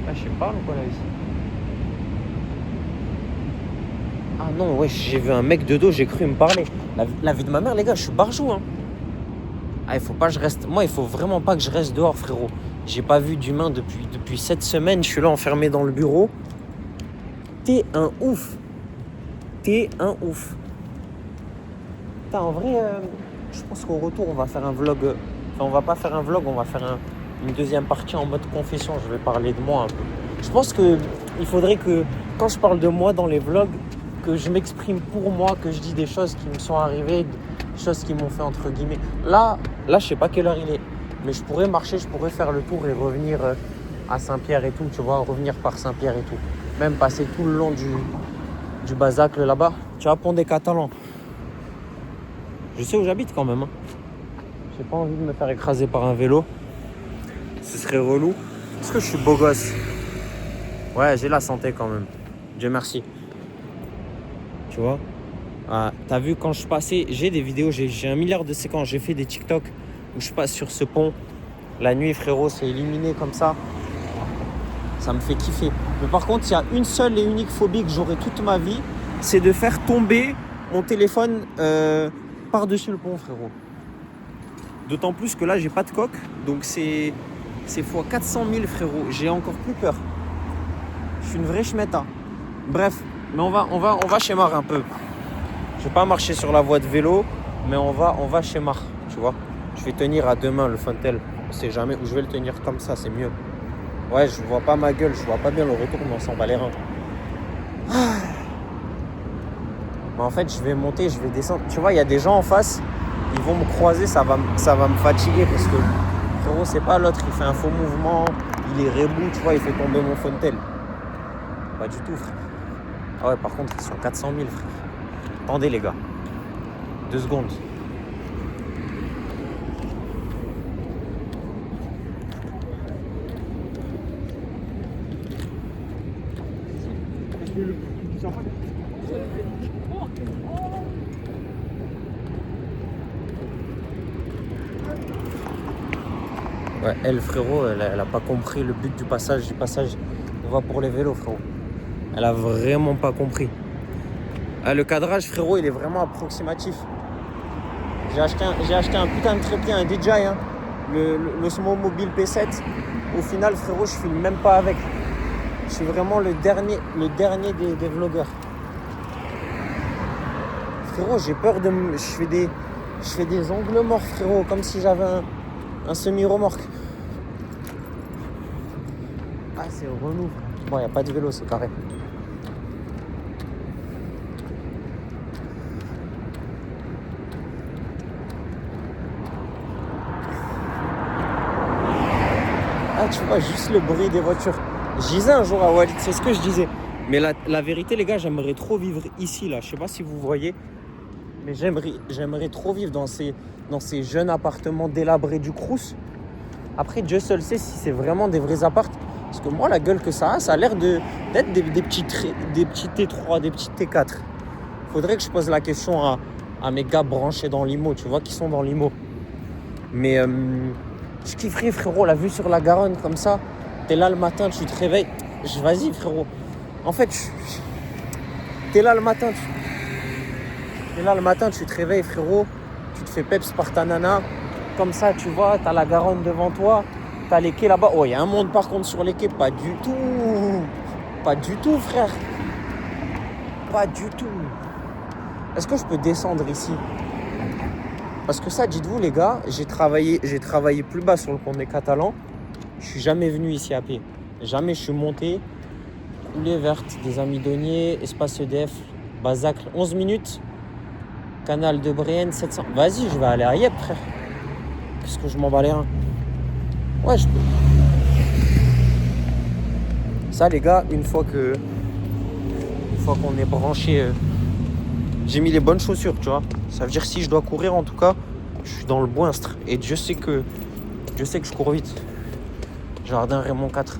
Ah, je sais pas quoi là ici. Ah non, ouais, j'ai vu un mec de dos, j'ai cru me parler. La vie de ma mère, les gars, je suis barjou, hein. Ah, il faut pas que je reste... Moi, il faut vraiment pas que je reste dehors, frérot. J'ai pas vu d'humain depuis 7 semaines. Je suis là enfermé dans le bureau. T'es un ouf. T'es un ouf. Putain, en vrai, je pense qu'au retour, on va faire un vlog. Enfin, on va pas faire un vlog, on va faire une deuxième partie en mode confession. Je vais parler de moi un peu. Je pense qu'il faudrait que, quand je parle de moi dans les vlogs, que je m'exprime pour moi, que je dis des choses qui me sont arrivées, des choses qui m'ont fait entre guillemets. Là, je sais pas quelle heure il est, mais je pourrais marcher, je pourrais faire le tour et revenir à Saint-Pierre et tout, tu vois, revenir par Saint-Pierre et tout. Même passer tout le long du Bazacle là-bas. Tu vois, Pont des Catalans. Je sais où j'habite quand même. Hein. J'ai pas envie de me faire écraser par un vélo. Ce serait relou. Est-ce que je suis beau gosse? Ouais, j'ai la santé quand même. Dieu merci. Tu vois, t'as vu quand je passais, j'ai des vidéos, j'ai 1 milliard de séquences, j'ai fait des TikTok où je passe sur ce pont. La nuit, frérot, c'est illuminé comme ça. Ça me fait kiffer. Mais par contre, il y a une seule et unique phobie que j'aurai toute ma vie, c'est de faire tomber mon téléphone par-dessus le pont, frérot. D'autant plus que là, j'ai pas de coque, donc c'est fois 400 000, frérot. J'ai encore plus peur. Je suis une vraie schmetta. Bref. Mais on va chez Mar un peu. Je vais pas marcher sur la voie de vélo, mais on va chez Mar, tu vois. Je vais tenir à 2 mains le Funtel. On sait jamais où je vais le tenir comme ça, c'est mieux. Ouais, je vois pas ma gueule, je vois pas bien le retour, mais on s'en bat les reins. Mais en fait, je vais monter, je vais descendre. Tu vois, il y a des gens en face, ils vont me croiser, ça va me fatiguer parce que frérot, c'est pas l'autre, il fait un faux mouvement, il est rebou, tu vois, il fait tomber mon Funtel. Pas du tout, frère. Ah ouais, par contre, ils sont 400 000, frère. Attendez, les gars. 2 secondes. Ouais, elle, frérot, elle a pas compris le but du passage de voie pour les vélos, frérot. Elle a vraiment pas compris. Ah, le cadrage, frérot, il est vraiment approximatif. J'ai acheté un putain de trépied, un DJI, hein. Le Smo Mobile P7. Au final, frérot, je filme même pas avec. Je suis vraiment le dernier des vlogueurs. Frérot, j'ai peur de me... Je fais des angles morts, frérot, comme si j'avais un semi-remorque. Ah, c'est relou. Bon, il n'y a pas de vélo, c'est carré. Ah, tu vois, juste le bruit des voitures. Je disais un jour à Walid, c'est ce que je disais. Mais la vérité, les gars, j'aimerais trop vivre ici, là. Je sais pas si vous voyez, mais j'aimerais trop vivre dans ces jeunes appartements délabrés du Crous. Après, Dieu seul sait si c'est vraiment des vrais apparts. Parce que moi, la gueule que ça a l'air d'être des petits T3, des petits T4. Faudrait que je pose la question à mes gars branchés dans l'IMO, tu vois, qui sont dans l'IMO. Mais je kifferais, frérot, la vue sur la Garonne comme ça. T'es là le matin, tu te réveilles. Vas-y, frérot. En fait, t'es là le matin. Tu te réveilles, frérot. Tu te fais peps par ta nana. Comme ça, tu vois, t'as la Garonne devant toi. T'as les quais là-bas. Oh, il y a un monde par contre sur les quais. Pas du tout. Pas du tout, frère. Pas du tout. Est-ce que je peux descendre ici? Parce que ça, dites-vous, les gars, j'ai travaillé plus bas sur le pont des Catalans. Je suis jamais venu ici à pied. Jamais je suis monté. Coulée verte, des Amidonniers, espace EDF, Bazacle, 11 minutes. Canal de Brienne, 700. Vas-y, je vais aller à Yep, frère. Qu'est-ce que je m'en bats les reins? Ouais, je peux. Ça, les gars, une fois qu'on est branché, j'ai mis les bonnes chaussures, tu vois. Ça veut dire si je dois courir, en tout cas, je suis dans le boinstre. Et Dieu sait que je cours vite. Jardin Raymond 4.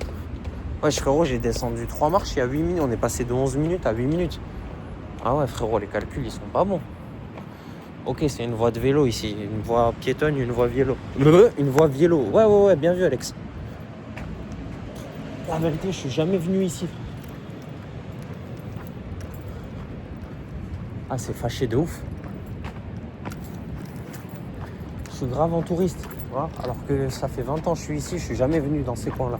Ouais, frérot, j'ai descendu 3 marches il y a 8 minutes. On est passé de 11 minutes à 8 minutes. Ah ouais, frérot, les calculs, ils sont pas bons. Ok, c'est une voie de vélo ici. Une voie piétonne, une voie vélo. Une voie vélo. Ouais, bien vu, Alex. La vérité, je suis jamais venu ici. Ah, c'est fâché de ouf. Je suis grave en touriste, tu vois. Alors que ça fait 20 ans que je suis ici, je suis jamais venu dans ces coins-là.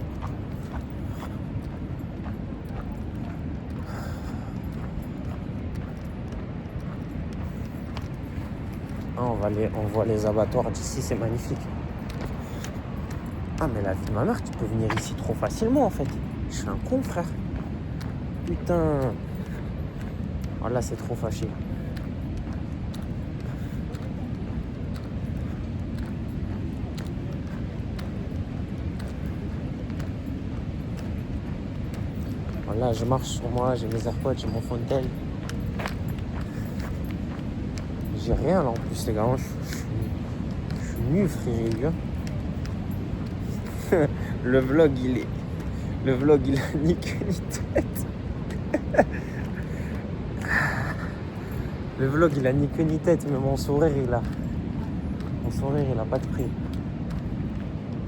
Ah, on voit les abattoirs d'ici, c'est magnifique. Ah, mais la vie de ma mère, tu peux venir ici trop facilement en fait. Je suis un con, frère. Putain. Oh là, c'est trop fâché. Là, je marche sur moi, j'ai mes AirPods, j'ai mon Fontaine. J'ai rien là en plus, les gars. Je suis nu, frère. Le vlog, il a niqué une tête. Le vlog, il a ni queue ni tête, mais mon sourire, il a pas de prix.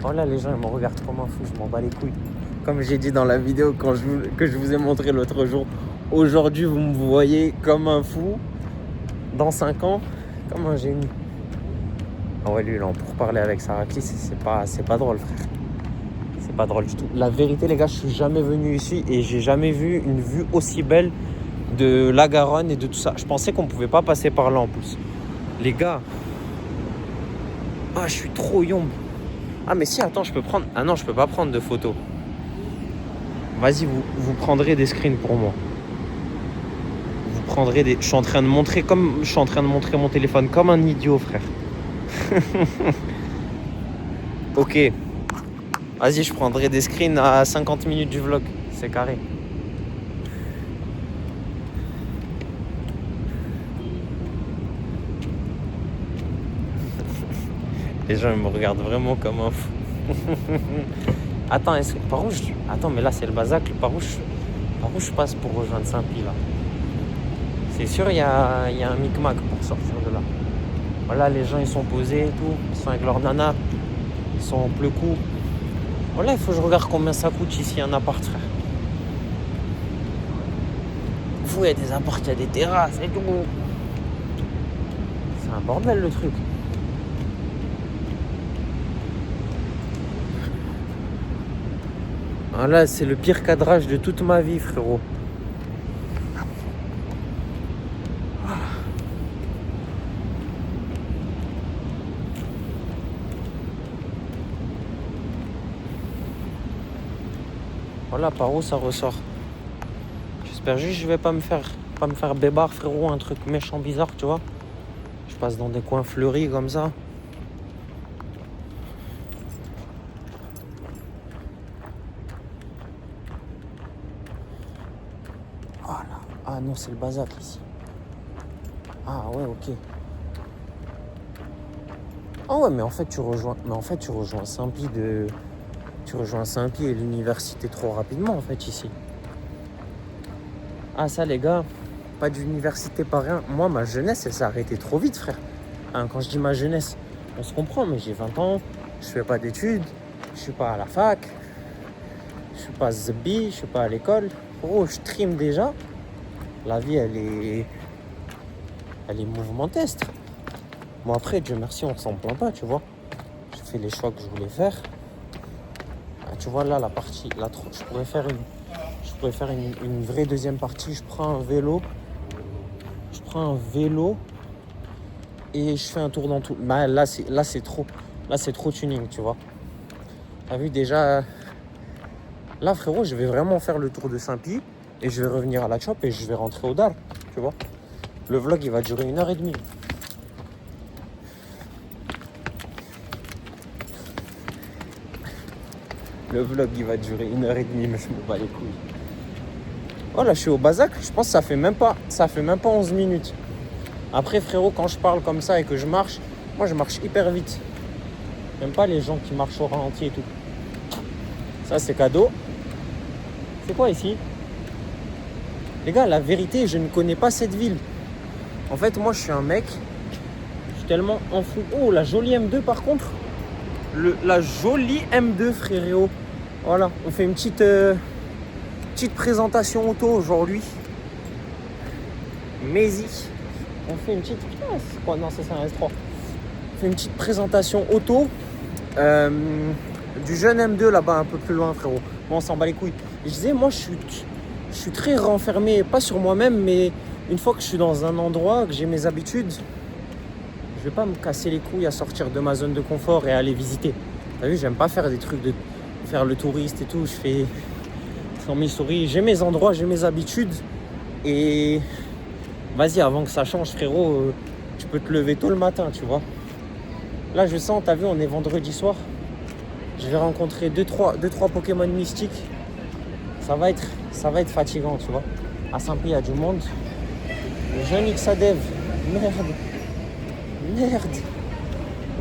Oh là, les gens, ils me regardent comme un fou, je m'en bats les couilles. Comme j'ai dit dans la vidéo que je vous ai montré l'autre jour, aujourd'hui, vous me voyez comme un fou. Dans 5 ans, comme un génie. Ah ouais, lui, là, pour parler avec Sarakli, c'est pas drôle, frère. C'est pas drôle du tout. La vérité, les gars, je suis jamais venu ici et j'ai jamais vu une vue aussi belle de la Garonne et de tout ça. Je pensais qu'on pouvait pas passer par là en plus. Les gars. Ah, je suis trop yombe. Ah, mais si, attends, je peux prendre... Ah non, je peux pas prendre de photos. Vas-y, vous prendrez des screens pour moi. Vous prendrez des... Je suis en train de montrer mon téléphone comme un idiot, frère. Ok. Vas-y, je prendrai des screens à 50 minutes du vlog. C'est carré. Les gens ils me regardent vraiment comme un fou. Attends, Attends, mais là c'est le Bazacle. Par où je passe pour rejoindre Saint-Pie là? C'est sûr, il y a un micmac pour sortir de là. Voilà, les gens ils sont posés et tout. Ils sont avec leur nana. Ils sont en pleucoup. Voilà, il faut que je regarde combien ça coûte ici un appart, frère. Vous, il y a des apparts, il y a des terrasses et tout. C'est un bordel le truc. Ah là, c'est le pire cadrage de toute ma vie, frérot. Voilà par où ça ressort. J'espère juste que je vais pas me faire bébard, frérot, un truc méchant bizarre, tu vois. Je passe dans des coins fleuris comme ça. Voilà. Ah non, c'est le Bazac ici. Ah ouais, ok. Ah ouais, mais en fait tu rejoins Saint-Pie et l'université trop rapidement en fait ici. Ah ça les gars, pas d'université pas rien. Moi ma jeunesse elle s'est arrêtée trop vite frère. Hein, quand je dis ma jeunesse, on se comprend, mais j'ai 20 ans, je fais pas d'études, je suis pas à la fac, je suis pas zbi, je suis pas à l'école. Oh, je trime déjà. La vie elle est mouvementestre. Bon après, Dieu merci, on s'en plaint pas, tu vois. J'ai fait les choix que je voulais faire. Ah, tu vois là, la partie, là, je pourrais faire une vraie deuxième partie. Je prends un vélo et je fais un tour dans tout. Bah, là c'est trop tuning, tu vois. T'as vu déjà, là frérot, je vais vraiment faire le tour de Saint-Pie et je vais revenir à la Chop et je vais rentrer au Dar, tu vois. Le vlog il va durer 1h30. Le vlog il va durer 1h30, mais je me bats les couilles. Oh là, je suis au Bazac, je pense que ça fait même pas 11 minutes. Après frérot, quand je parle comme ça et que je marche, moi je marche hyper vite. J'aime pas les gens qui marchent au ralenti et tout. Ça c'est cadeau. C'est quoi ici? Les gars, la vérité, je ne connais pas cette ville. En fait, moi je suis un mec, je suis tellement en fou. Oh, la jolie M2 par contre. La jolie M2 frérot. Voilà, on fait une petite présentation auto aujourd'hui. Maisy. On fait une petite... Putain, c'est quoi? Non, c'est ça, un S3. On fait une petite présentation auto du jeune M2 là-bas, un peu plus loin frérot. Bon, on s'en bat les couilles. Je disais, moi je suis très renfermé, pas sur moi-même, mais une fois que je suis dans un endroit, que j'ai mes habitudes, je vais pas me casser les couilles à sortir de ma zone de confort et aller visiter. T'as vu, j'aime pas faire des trucs de faire le touriste et tout. Je fais sans mes souris. J'ai mes endroits, j'ai mes habitudes. Et vas-y, avant que ça change, frérot, tu peux te lever tôt le matin, tu vois. Là, je sens, t'as vu, on est vendredi soir. Je vais rencontrer 2-3 Pokémon mystiques. Ça va être fatigant, tu vois. À Saint-Pie, il y a du monde. Le jeune Xadev.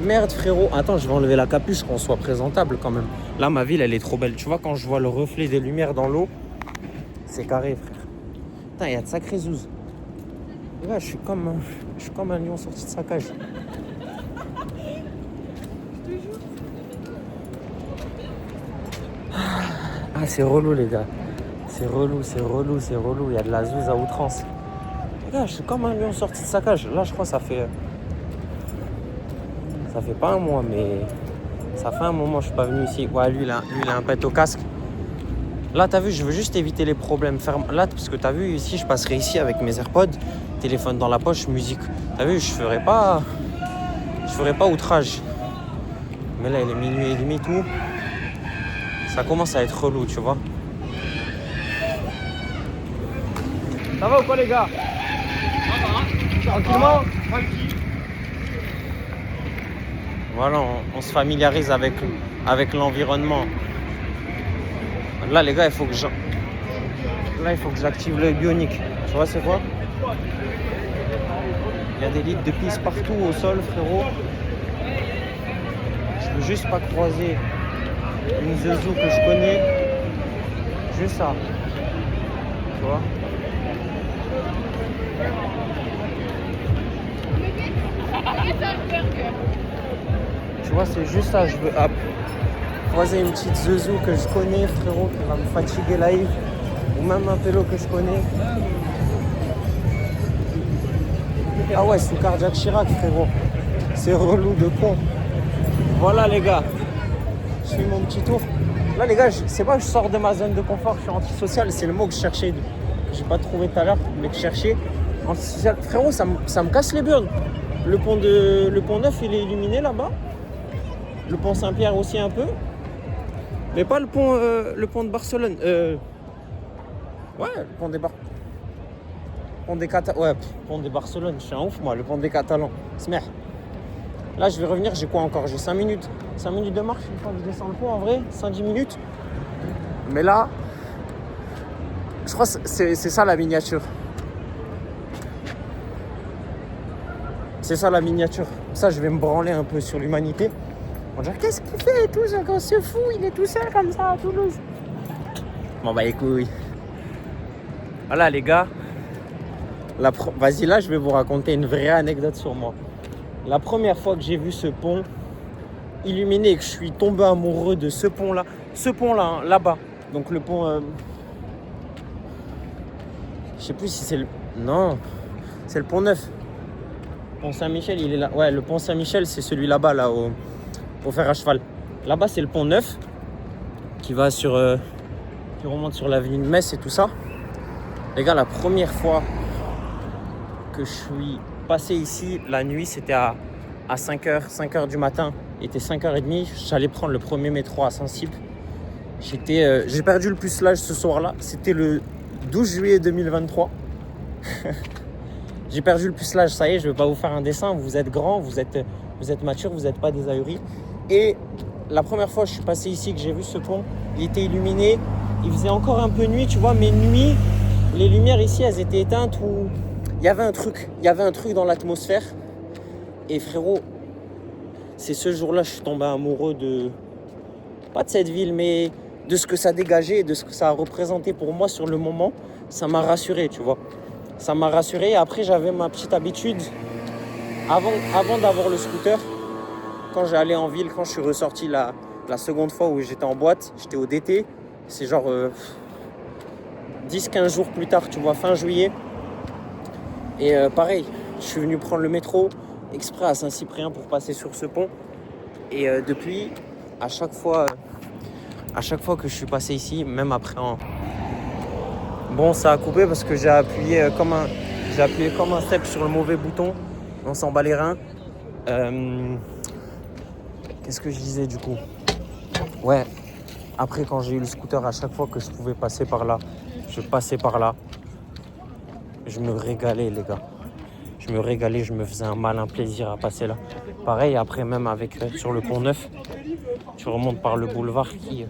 Merde frérot. Attends, je vais enlever la capuche qu'on soit présentable quand même. Là ma ville elle est trop belle. Tu vois quand je vois le reflet des lumières dans l'eau, c'est carré frère. Putain, il y a de sacrés zouzes. Là, je suis comme un lion sorti de sa cage. Ah c'est relou les gars. C'est relou. Il y a de la zouze à outrance. Les gars, je suis comme un lion sorti de sa cage. Là je crois que ça fait pas un mois, mais ça fait un moment que je suis pas venu ici. Ouais, lui il a un pet au casque. Là, t'as vu, je veux juste éviter les problèmes. Là, parce que t'as vu, ici, je passerai ici avec mes AirPods, téléphone dans la poche, musique. T'as vu, je ferai pas outrage. Mais là, il est minuit et demi, tout. Ça commence à être relou, tu vois. Ça va ou quoi, les gars? Tranquillement? Voilà, on se familiarise avec l'environnement. Là, les gars, il faut que j'active l'œil bionique. Tu vois, c'est quoi? Il y a des litres de pisse partout au sol, frérot. Je veux juste pas croiser une zezou que je connais. Juste ça. Tu vois? Tu vois, c'est juste ça, je veux. Hop. croiser une petite Zezou que je connais, frérot, qui va me fatiguer live. Ou même un pélo que je connais. Ah ouais, sous Cardiac Chirac, frérot. C'est relou de con. Voilà, les gars. Je fais mon petit tour. Là, les gars, c'est pas que je sors de ma zone de confort, je suis antisocial. C'est le mot que je cherchais. J'ai pas trouvé tout à l'heure, mais que je cherchais. Antisocial. Frérot, ça me casse les burnes. Le pont Neuf, il est illuminé là-bas. Le pont Saint-Pierre aussi un peu. Mais pas le pont de Barcelone. Ouais, le pont des Catalans. Ouais, pont des Barcelone, je suis un ouf moi, le pont des Catalans. Smer. Là, je vais revenir, j'ai quoi encore? J'ai 5 minutes. 5 minutes de marche une fois que je descends le pont en vrai, 5-10 minutes. Mais là, je crois que c'est ça la miniature. C'est ça la miniature. Ça, je vais me branler un peu sur l'humanité. On va dire, qu'est-ce qu'il fait et tout, ce fou, il est tout seul comme ça à Toulouse. Bon bah les couilles. Voilà les gars. Vas-y, là, je vais vous raconter une vraie anecdote sur moi. La première fois que j'ai vu ce pont illuminé et que je suis tombé amoureux de ce pont-là. Ce pont-là, hein, là-bas. Donc le pont... Je sais plus si c'est le... Non, c'est le pont Neuf. Pont Saint-Michel, il est là. Ouais, le pont Saint-Michel, c'est celui là-bas, là, au fer à cheval. Là-bas, c'est le pont Neuf qui va qui remonte sur l'avenue de Metz et tout ça. Les gars, la première fois que je suis passé ici, la nuit, c'était à 5h du matin. Il était 5h30. J'allais prendre le premier métro à Saint-Cyp. J'ai perdu le pucelage ce soir-là. C'était le 12 juillet 2023. J'ai perdu le pucelage, ça y est, je ne vais pas vous faire un dessin. Vous êtes grand, vous êtes mature, vous n'êtes pas des ahuris. Et la première fois que je suis passé ici, que j'ai vu ce pont, il était illuminé. Il faisait encore un peu nuit, tu vois, mais nuit, les lumières ici, elles étaient éteintes ou... Il y avait un truc dans l'atmosphère. Et frérot, c'est ce jour-là que je suis tombé amoureux pas de cette ville, mais de ce que ça dégageait, de ce que ça a représenté pour moi sur le moment. Ça m'a rassuré, tu vois. Ça m'a rassuré. Après, j'avais ma petite habitude, avant d'avoir le scooter, quand j'allais en ville, quand je suis ressorti la seconde fois où j'étais en boîte, j'étais au DT. C'est genre 10-15 jours plus tard, tu vois, fin juillet. Et pareil, je suis venu prendre le métro exprès à Saint-Cyprien pour passer sur ce pont. Et depuis, à chaque fois que je suis passé ici, même après Bon, ça a coupé parce que j'ai appuyé comme un step sur le mauvais bouton. On s'en bat les reins. Qu'est-ce que je disais du coup? Ouais, après quand j'ai eu le scooter, à chaque fois que je pouvais passer par là, je passais par là. Je me régalais les gars. Je me faisais un malin plaisir à passer là. Pareil, après même sur le pont Neuf, tu remontes par le boulevard qui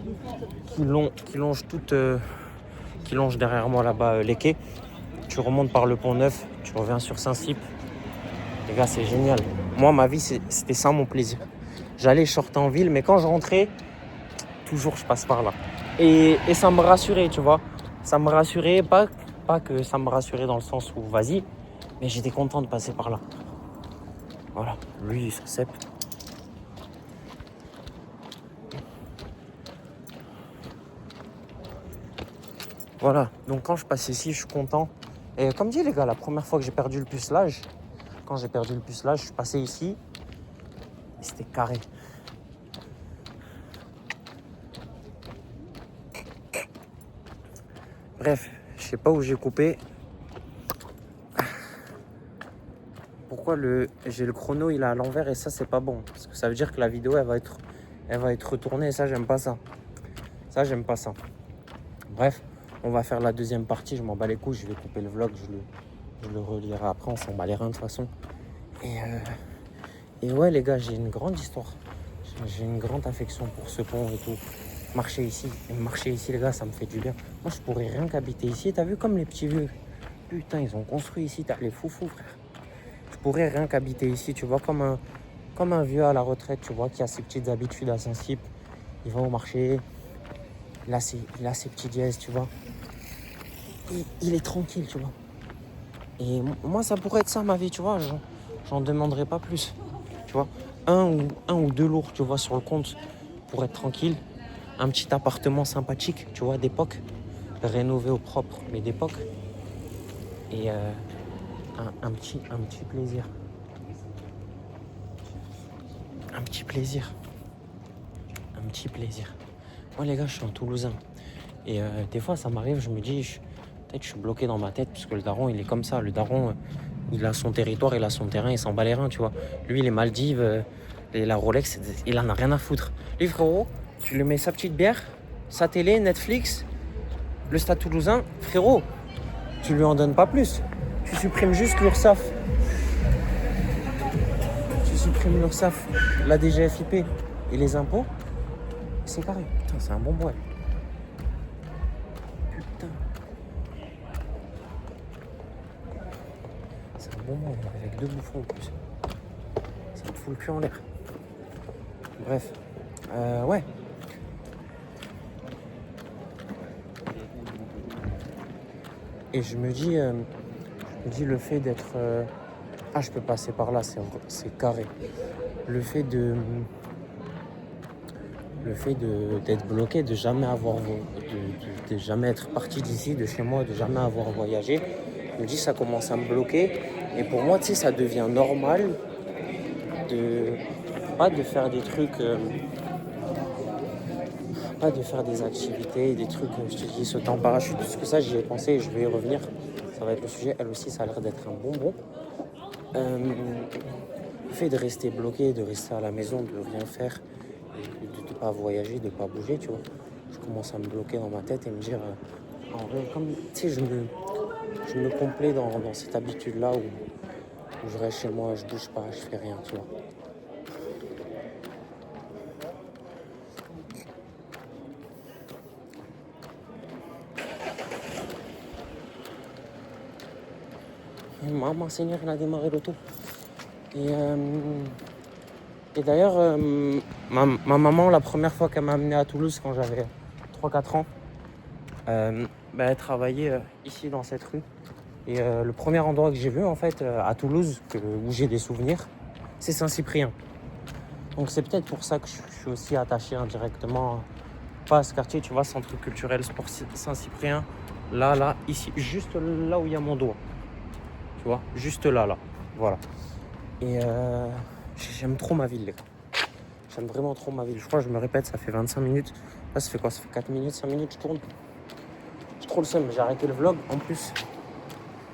longe derrière moi là-bas les quais. Tu remontes par le pont Neuf, tu reviens sur Saint-Cyp. Les gars, c'est génial. Moi, ma vie, c'était ça mon plaisir. J'allais shorter en ville, mais quand je rentrais, toujours je passe par là. Et ça me rassurait, tu vois. Ça me rassurait, pas que ça me rassurait dans le sens où vas-y, mais j'étais content de passer par là. Voilà, lui, ça cèpe. Voilà, donc quand je passe ici, je suis content. Et comme dit les gars, la première fois que j'ai perdu le pucelage, je suis passé ici, et c'était carré. Bref, je sais pas où j'ai coupé. Pourquoi j'ai le chrono, il est à l'envers et ça, c'est pas bon. Parce que ça veut dire que la vidéo, elle va être retournée et ça, j'aime pas ça. Bref, on va faire la deuxième partie. Je m'en bats les couilles, je vais couper le vlog, je le relierai après. On s'en bat les reins de toute façon. Et ouais, les gars, j'ai une grande histoire. J'ai une grande affection pour ce pont et tout. Marcher ici, les gars, ça me fait du bien. Moi, je pourrais rien qu'habiter ici. T'as vu comme les petits vieux? Putain, ils ont construit ici. T'as les foufous, frère. Je pourrais rien qu'habiter ici, tu vois, comme un vieux à la retraite, tu vois, qui a ses petites habitudes à Saint-Cyp. Il va au marché, il a ses petits dièses, tu vois. Il est tranquille, tu vois. Et moi, ça pourrait être ça, ma vie, tu vois. J'en demanderais pas plus, tu vois. Un ou deux lourds, tu vois, sur le compte pour être tranquille. un petit appartement sympathique, tu vois, d'époque, rénové au propre, mais d'époque. Et un petit plaisir. Un petit plaisir. Un petit plaisir. Moi, les gars, je suis un Toulousain. Et des fois, ça m'arrive, je me dis, peut-être je suis bloqué dans ma tête, parce que le daron, il est comme ça. Le daron, il a son territoire, il a son terrain, il s'en bat les reins, tu vois. Lui, les Maldives, la Rolex, il en a rien à foutre. Lui, frérot, tu lui mets sa petite bière, sa télé, Netflix, le Stade Toulousain, frérot, tu lui en donnes pas plus. Tu supprimes juste l'URSSAF. Tu supprimes l'URSSAF, la DGFiP et les impôts. C'est carré. Putain, c'est un bon bois. Putain. C'est un bon bois, avec 2 bouffons en plus. Ça me fout le cul en l'air. Bref. Ouais. Et je me dis le fait d'être... je peux passer par là, c'est carré. Le fait d'être bloqué, de jamais de jamais être parti d'ici, de chez moi, de jamais avoir voyagé, je me dis ça commence à me bloquer. Et pour moi, tu sais, ça devient normal pas de faire des trucs, pas de faire des activités, des trucs, je te dis, sauter en parachute, parce que ça, j'y ai pensé et je vais y revenir. Ça va être le sujet. Elle aussi, ça a l'air d'être un bonbon. Le fait de rester bloqué, de rester à la maison, de rien faire, de ne pas voyager, de ne pas bouger, tu vois. Je commence à me bloquer dans ma tête et me dire, en vrai, comme, tu sais, je me complais dans cette habitude-là où je reste chez moi, je bouge pas, je fais rien, tu vois. Seigneur, il a démarré l'auto. Et d'ailleurs, ma maman, la première fois qu'elle m'a amené à Toulouse, quand j'avais 3-4 ans, elle travaillait ici dans cette rue. Et le premier endroit que j'ai vu en fait à Toulouse, où j'ai des souvenirs, c'est Saint-Cyprien. Donc c'est peut-être pour ça que je suis aussi attaché indirectement, pas à ce quartier, tu vois, centre culturel sport Saint-Cyprien. Là, ici, juste là où il y a mon doigt. Tu vois, juste là, voilà. Et j'aime trop ma ville, les gars. J'aime vraiment trop ma ville. Je crois que je me répète, ça fait 25 minutes. Là, ça fait quoi? Ça fait 4 minutes, 5 minutes, je tourne. J'ai trop le seum, j'ai arrêté le vlog. En plus,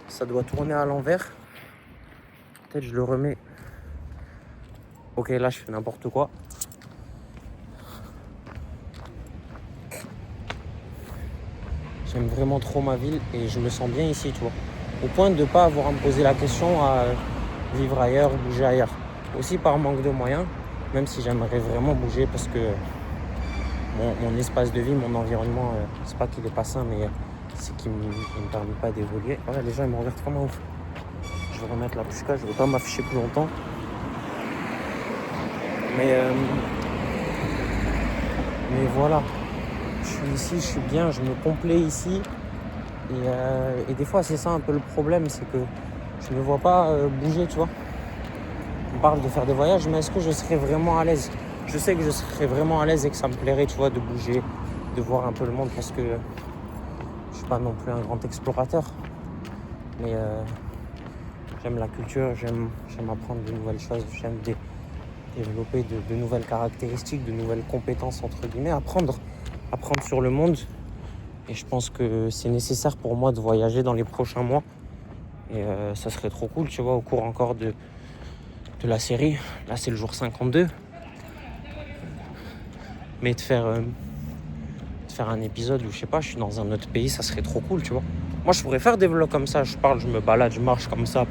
ça doit tourner à l'envers. Peut-être je le remets. Ok, là, je fais n'importe quoi. J'aime vraiment trop ma ville et je me sens bien ici, tu vois. Au point de ne pas avoir à me poser la question à vivre ailleurs, bouger ailleurs. Aussi par manque de moyens, même si j'aimerais vraiment bouger parce que mon espace de vie, mon environnement, c'est pas qu'il est pas sain, mais c'est qu'il ne me permet pas d'évoluer. Voilà, les gens ils me regardent comme un ouf. Je vais remettre la pushka, je ne veux pas m'afficher plus longtemps. Mais voilà, je suis ici, je suis bien, je me complais ici. Et des fois, c'est ça un peu le problème, c'est que je ne me vois pas bouger, tu vois. On parle de faire des voyages, mais est-ce que je serais vraiment à l'aise? Je sais que je serais vraiment à l'aise et que ça me plairait, tu vois, de bouger, de voir un peu le monde, parce que je suis pas non plus un grand explorateur. Mais j'aime la culture, j'aime apprendre de nouvelles choses, j'aime développer de nouvelles caractéristiques, de nouvelles compétences, entre guillemets, apprendre sur le monde. Et je pense que c'est nécessaire pour moi de voyager dans les prochains mois. Et ça serait trop cool, tu vois, au cours encore de la série. Là, c'est le jour 52. Mais de faire un épisode où, je sais pas, je suis dans un autre pays, ça serait trop cool, tu vois. Moi, je pourrais faire des vlogs comme ça. Je parle, je me balade, je marche comme ça,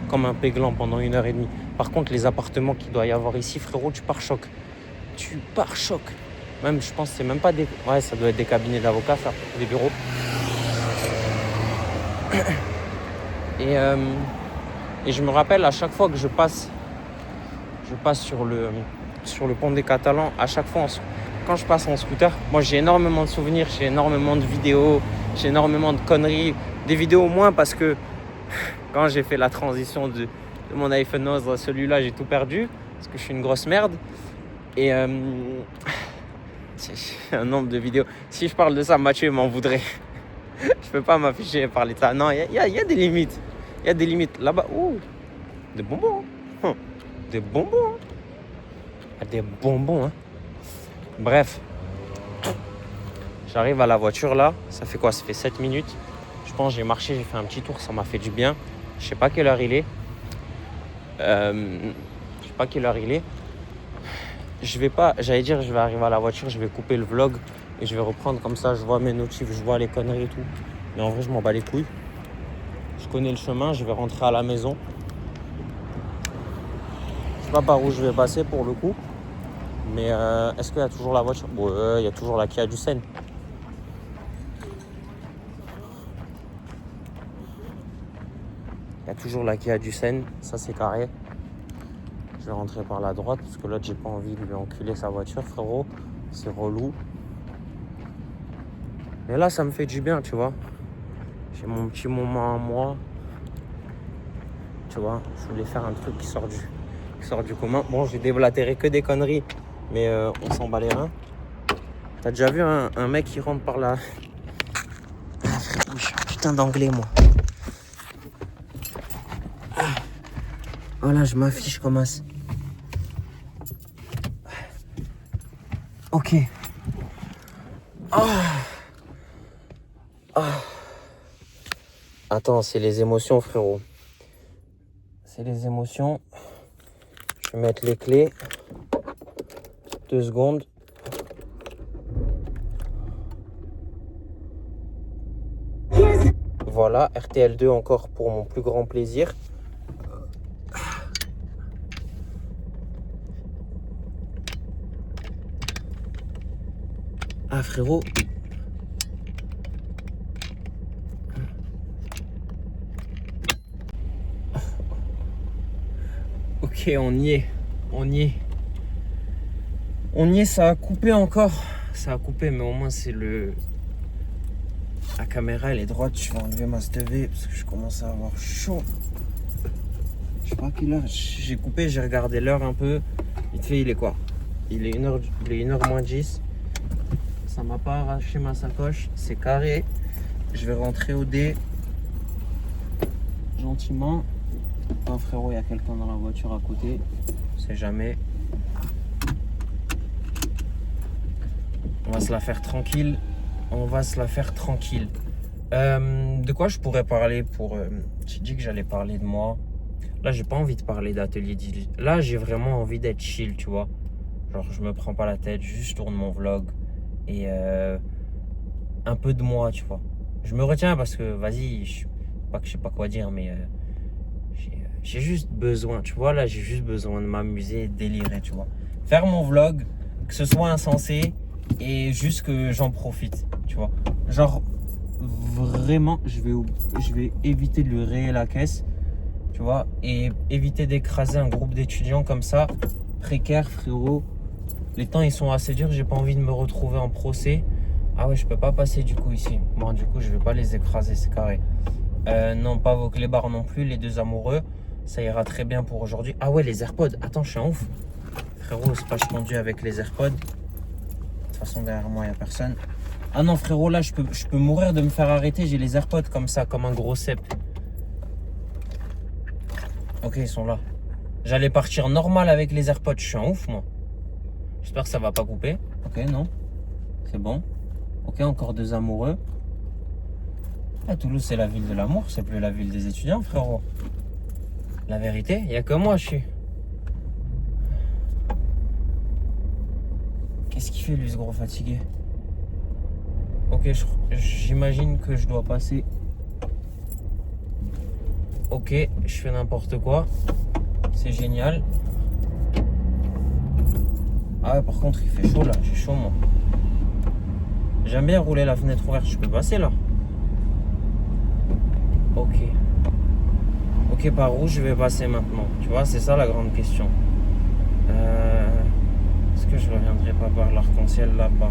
comme un péglan pendant 1h30. Par contre, les appartements qu'il doit y avoir ici, frérot, tu pars choc. Même, je pense que c'est même pas des... Ouais, ça doit être des cabinets d'avocats, ça, des bureaux. Et je me rappelle, à chaque fois que je passe sur le pont des Catalans, à chaque fois, quand je passe en scooter, moi, j'ai énormément de souvenirs, j'ai énormément de vidéos, j'ai énormément de conneries. Des vidéos moins parce que quand j'ai fait la transition de mon iPhone 11 à celui-là, j'ai tout perdu, parce que je suis une grosse merde. Et un nombre de vidéos. Si je parle de ça, Mathieu m'en voudrait. Je peux pas m'afficher et parler de ça. Non, il y a des limites. Il y a des limites. Là-bas, des bonbons. Hein. Des bonbons. Hein. Des bonbons. Hein. Bref. J'arrive à la voiture là. Ça fait quoi? Ça fait 7 minutes. Je pense j'ai marché, j'ai fait un petit tour. Ça m'a fait du bien. Je sais pas quelle heure il est. J'allais dire, je vais arriver à la voiture, je vais couper le vlog et je vais reprendre comme ça, je vois mes notifs, je vois les conneries et tout. Mais en vrai, je m'en bats les couilles. Je connais le chemin, je vais rentrer à la maison. Je sais pas par où je vais passer pour le coup. Mais est-ce qu'il y a toujours la voiture? Il y a toujours la Kia du Seine. Il y a toujours la Kia du Seine, ça c'est carré. Je vais rentrer par la droite parce que l'autre j'ai pas envie de lui enculer sa voiture, frérot. C'est relou. Mais là ça me fait du bien, tu vois. J'ai mon petit moment à moi. Tu vois, je voulais faire un truc qui sort du commun. Bon, j'ai déblatéré que des conneries, mais on s'en bat les reins. T'as déjà vu un mec qui rentre par là? Ah frérot, je suis un putain d'anglais moi. Voilà, je m'affiche comme as. Ok. Attends, c'est les émotions, frérot. C'est les émotions. Je vais mettre les clés. 2 secondes. Voilà, RTL2 encore pour mon plus grand plaisir. Ah frérot. Ok, on y est. Ça a coupé encore. Ça a coupé, mais au moins c'est le... La caméra, elle est droite. Je vais enlever ma STV parce que je commence à avoir chaud. Je sais pas quelle heure. J'ai coupé, j'ai regardé l'heure un peu. Vite fait, il est quoi? Il est 1h moins 10. Ça m'a pas arraché ma sacoche. C'est carré. Je vais rentrer au dé. Gentiment. Oh frérot, il y a quelqu'un dans la voiture à côté. On sait jamais. On va se la faire tranquille. De quoi je pourrais parler pour... J'ai dit que j'allais parler de moi. Là, j'ai pas envie de parler d'atelier d'île. Là, j'ai vraiment envie d'être chill, tu vois. Genre, je me prends pas la tête, juste tourne mon vlog. Et un peu de moi, tu vois. Je me retiens parce que, vas-y, je sais pas quoi dire, mais j'ai juste besoin, tu vois. Là, j'ai juste besoin de m'amuser, de délirer, tu vois. Faire mon vlog, que ce soit insensé et juste que j'en profite, tu vois. Genre, vraiment, je vais éviter de lui rayer la caisse, tu vois, et éviter d'écraser un groupe d'étudiants comme ça, précaires, frérot. Les temps, ils sont assez durs, j'ai pas envie de me retrouver en procès. Ah ouais, je peux pas passer du coup ici. Bon, du coup, je vais pas les écraser, c'est carré. Non, pas vos clébards non plus, les 2 amoureux. Ça ira très bien pour aujourd'hui. Ah ouais, les AirPods. Attends, je suis en ouf. Frérot, c'est pas je conduis avec les AirPods. De toute façon, derrière moi, il n'y a personne. Ah non, frérot, là, je peux mourir de me faire arrêter. J'ai les AirPods comme ça, comme un gros cep. Ok, ils sont là. J'allais partir normal avec les AirPods. Je suis en ouf, moi. J'espère que ça va pas couper. Ok, non. C'est bon. Ok, encore 2 amoureux. Ah, Toulouse, c'est la ville de l'amour. C'est plus la ville des étudiants, frérot. La vérité, il n'y a que moi, je suis. Qu'est-ce qu'il fait, lui, ce gros fatigué? Ok, j'imagine que je dois passer. Ok, je fais n'importe quoi. C'est génial. Ah ouais, par contre, il fait chaud, là. J'ai chaud, moi. J'aime bien rouler la fenêtre ouverte. Je peux passer, là? Ok. Ok, par où je vais passer maintenant? Tu vois, c'est ça la grande question. Est-ce que je reviendrai pas par l'arc-en-ciel là-bas?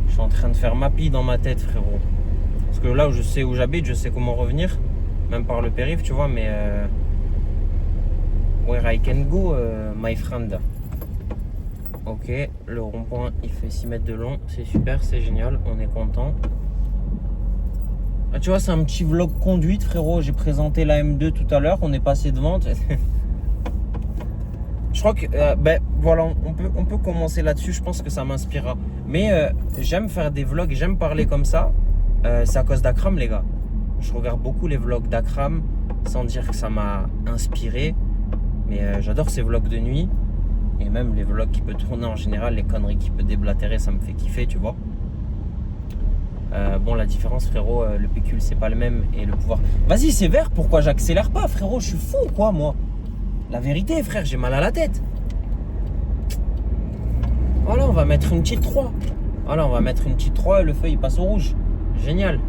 Je suis en train de faire ma pie dans ma tête, frérot. Parce que là où je sais où j'habite, je sais comment revenir. Même par le périph', tu vois, mais... Where I can go, my friend. Ok, le rond-point il fait 6 mètres de long, c'est super, c'est génial, on est content. Ah, tu vois, c'est un petit vlog conduite, frérot. J'ai présenté la M2 tout à l'heure, on est passé devant. Je crois que, voilà, on peut commencer là-dessus, je pense que ça m'inspirera. Mais j'aime faire des vlogs, j'aime parler comme ça. C'est à cause d'Akram, les gars. Je regarde beaucoup les vlogs d'Akram, sans dire que ça m'a inspiré. Mais j'adore ces vlogs de nuit. Et même les vlogs qu'il peut tourner en général, les conneries qu'il peut déblatérer, ça me fait kiffer, tu vois. Bon, la différence, frérot, le pécule, c'est pas le même. Et le pouvoir. Vas-y, c'est vert, pourquoi j'accélère pas, frérot? Je suis fou, quoi, moi? La vérité, frère, j'ai mal à la tête. Voilà, on va mettre une petite 3. Voilà, on va mettre une petite 3 et le feu, il passe au rouge. Génial.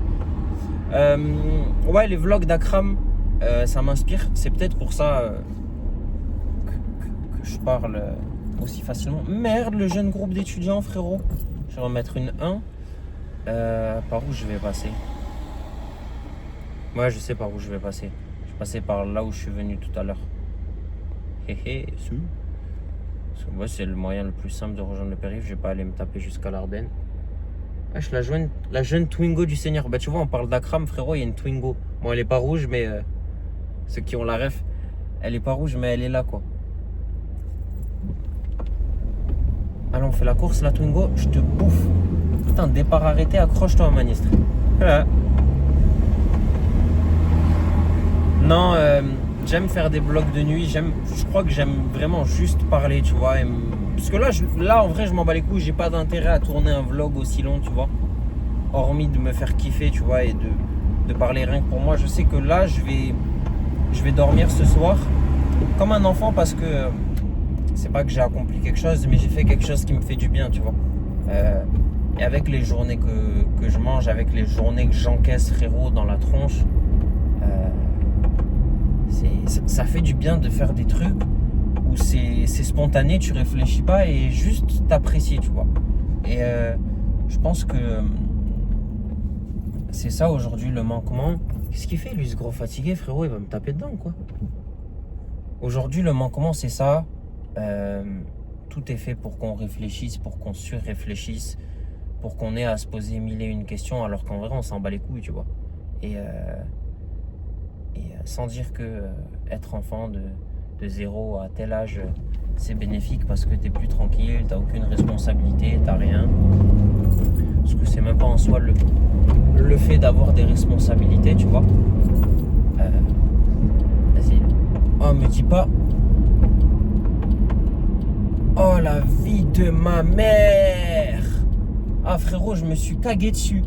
Ouais, les vlogs d'Akram, ça m'inspire. C'est peut-être pour ça que je parle aussi facilement. Merde, le jeune groupe d'étudiants, frérot. Je vais remettre une 1. Par où je vais passer? Ouais, je sais par où je vais passer. Je vais passer par là où je suis venu tout à l'heure. Ouais, c'est le moyen le plus simple de rejoindre le périph'. Je vais pas aller me taper jusqu'à l'Ardenne. Wesh, la jeune Twingo du Seigneur. Bah, tu vois, on parle d'Akram, frérot. Il y a une Twingo. Bon, elle est pas rouge, mais ceux qui ont la ref, elle est pas rouge, mais elle est là, quoi. Allez, on fait la course, la Twingo. Je te bouffe. Putain, départ arrêté, accroche-toi, manistre. Non, j'aime faire des vlogs de nuit. Je crois que j'aime vraiment juste parler, tu vois. Parce que là, en vrai, je m'en bats les couilles. J'ai pas d'intérêt à tourner un vlog aussi long, tu vois. Hormis de me faire kiffer, tu vois, et de parler rien que pour moi. Je sais que là, je vais dormir ce soir comme un enfant parce que c'est pas que j'ai accompli quelque chose, mais j'ai fait quelque chose qui me fait du bien, tu vois. Et avec les journées que je mange, avec les journées que j'encaisse, frérot, dans la tronche, ça fait du bien de faire des trucs où c'est spontané, tu réfléchis pas et juste t'apprécies, tu vois. Et je pense que c'est ça aujourd'hui le manquement. Qu'est-ce qu'il fait lui, ce gros fatigué, frérot? Il va me taper dedans, quoi. Aujourd'hui, le manquement, c'est ça. Tout est fait pour qu'on réfléchisse, pour qu'on surréfléchisse, pour qu'on ait à se poser mille et une questions, alors qu'en vrai, on s'en bat les couilles, tu vois. Et sans dire que être enfant de 0 à tel âge, c'est bénéfique parce que t'es plus tranquille, t'as aucune responsabilité, t'as rien. Parce que c'est même pas en soi le fait d'avoir des responsabilités, tu vois. Vas-y. Oh, me dis pas. Oh, la vie de ma mère. Ah, frérot, je me suis cagué dessus.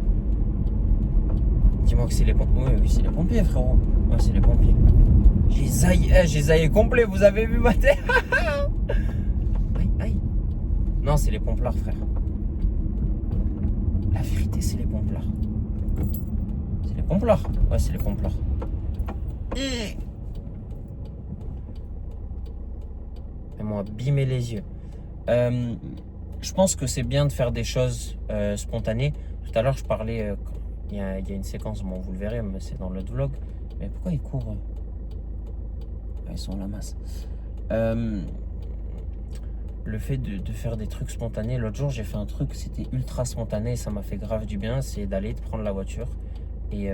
Dis-moi que c'est les pompiers. Oui, c'est les pompiers, frérot. Ouais, c'est les pompiers. J'ai zaillé complet, vous avez vu ma tête? Aïe, aïe. Non, c'est les pomplards, frère. La vérité, c'est les pomplards. C'est les pomplards. Ouais, c'est les pomplards. Ils m'ont abîmé les yeux. Je pense que c'est bien de faire des choses spontanées. Tout à l'heure, je parlais... il y a une séquence, bon, vous le verrez, mais c'est dans l'autre vlog. Mais pourquoi ils courent? Ils sont la masse. Le fait de faire des trucs spontanés. L'autre jour, j'ai fait un truc, c'était ultra spontané. Ça m'a fait grave du bien. C'est d'aller de prendre la voiture et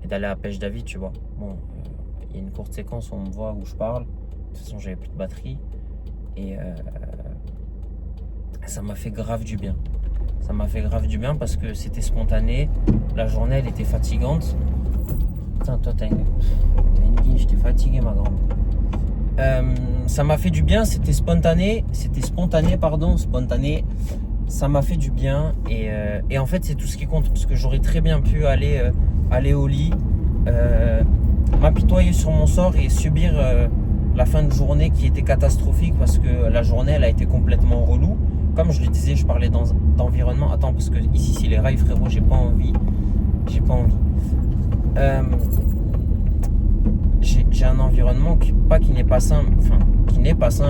d'aller à Pêche David, tu vois. Bon, il y a une courte séquence où on me voit, où je parle. De toute façon, j'avais plus de batterie. Et ça m'a fait grave du bien. Ça m'a fait grave du bien parce que c'était spontané. La journée, elle était fatigante. Putain, toi, t'as une guinche, t'es fatigué, ma grande. Ça m'a fait du bien, c'était spontané. Spontané. Ça m'a fait du bien. Et en fait, c'est tout ce qui compte. Parce que j'aurais très bien pu aller au lit, m'apitoyer sur mon sort et subir la fin de journée qui était catastrophique parce que la journée, elle a été complètement relou. Comme je le disais, je parlais d'environnement. Attends, parce que ici, c'est les rails, frérot, j'ai pas envie. J'ai un environnement qui n'est pas sain,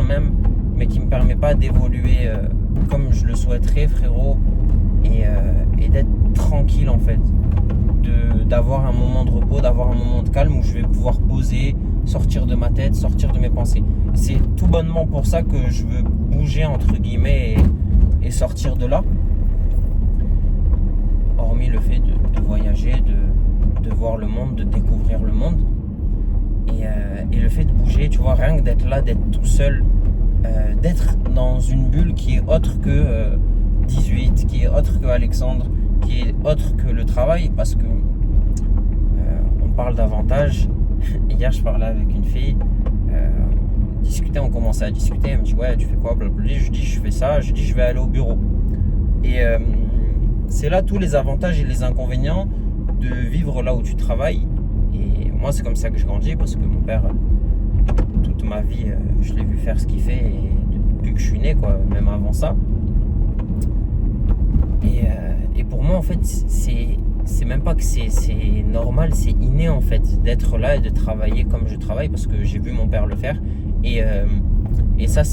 même, mais qui me permet pas d'évoluer comme je le souhaiterais, frérot, et d'être tranquille, en fait. D'avoir un moment de repos, d'avoir un moment de calme où je vais pouvoir poser, sortir de ma tête, sortir de mes pensées. c'est tout bonnement pour ça que je veux bouger entre guillemets et sortir de là. Hormis le fait de voyager, de voir le monde, de découvrir le monde. Et le fait de bouger, tu vois, rien que d'être là, d'être tout seul, d'être dans une bulle qui est autre que 18, qui est autre que Alexandre, qui est autre que le travail, parce que on parle d'avantages. Hier, je parlais avec une fille, on commençait à discuter, elle me dit ouais, tu fais quoi, blablabla. Je dis je fais ça, je dis je vais aller au bureau. Et c'est là tous les avantages et les inconvénients de vivre là où tu travailles. Et moi, c'est comme ça que je grandis, parce que mon père, toute ma vie, je l'ai vu faire ce qu'il fait, et depuis que je suis né, quoi, même avant ça. Et pour moi, en fait, c'est même pas que c'est normal, c'est inné, en fait, d'être là et de travailler comme je travaille, parce que j'ai vu mon père le faire. Et ça,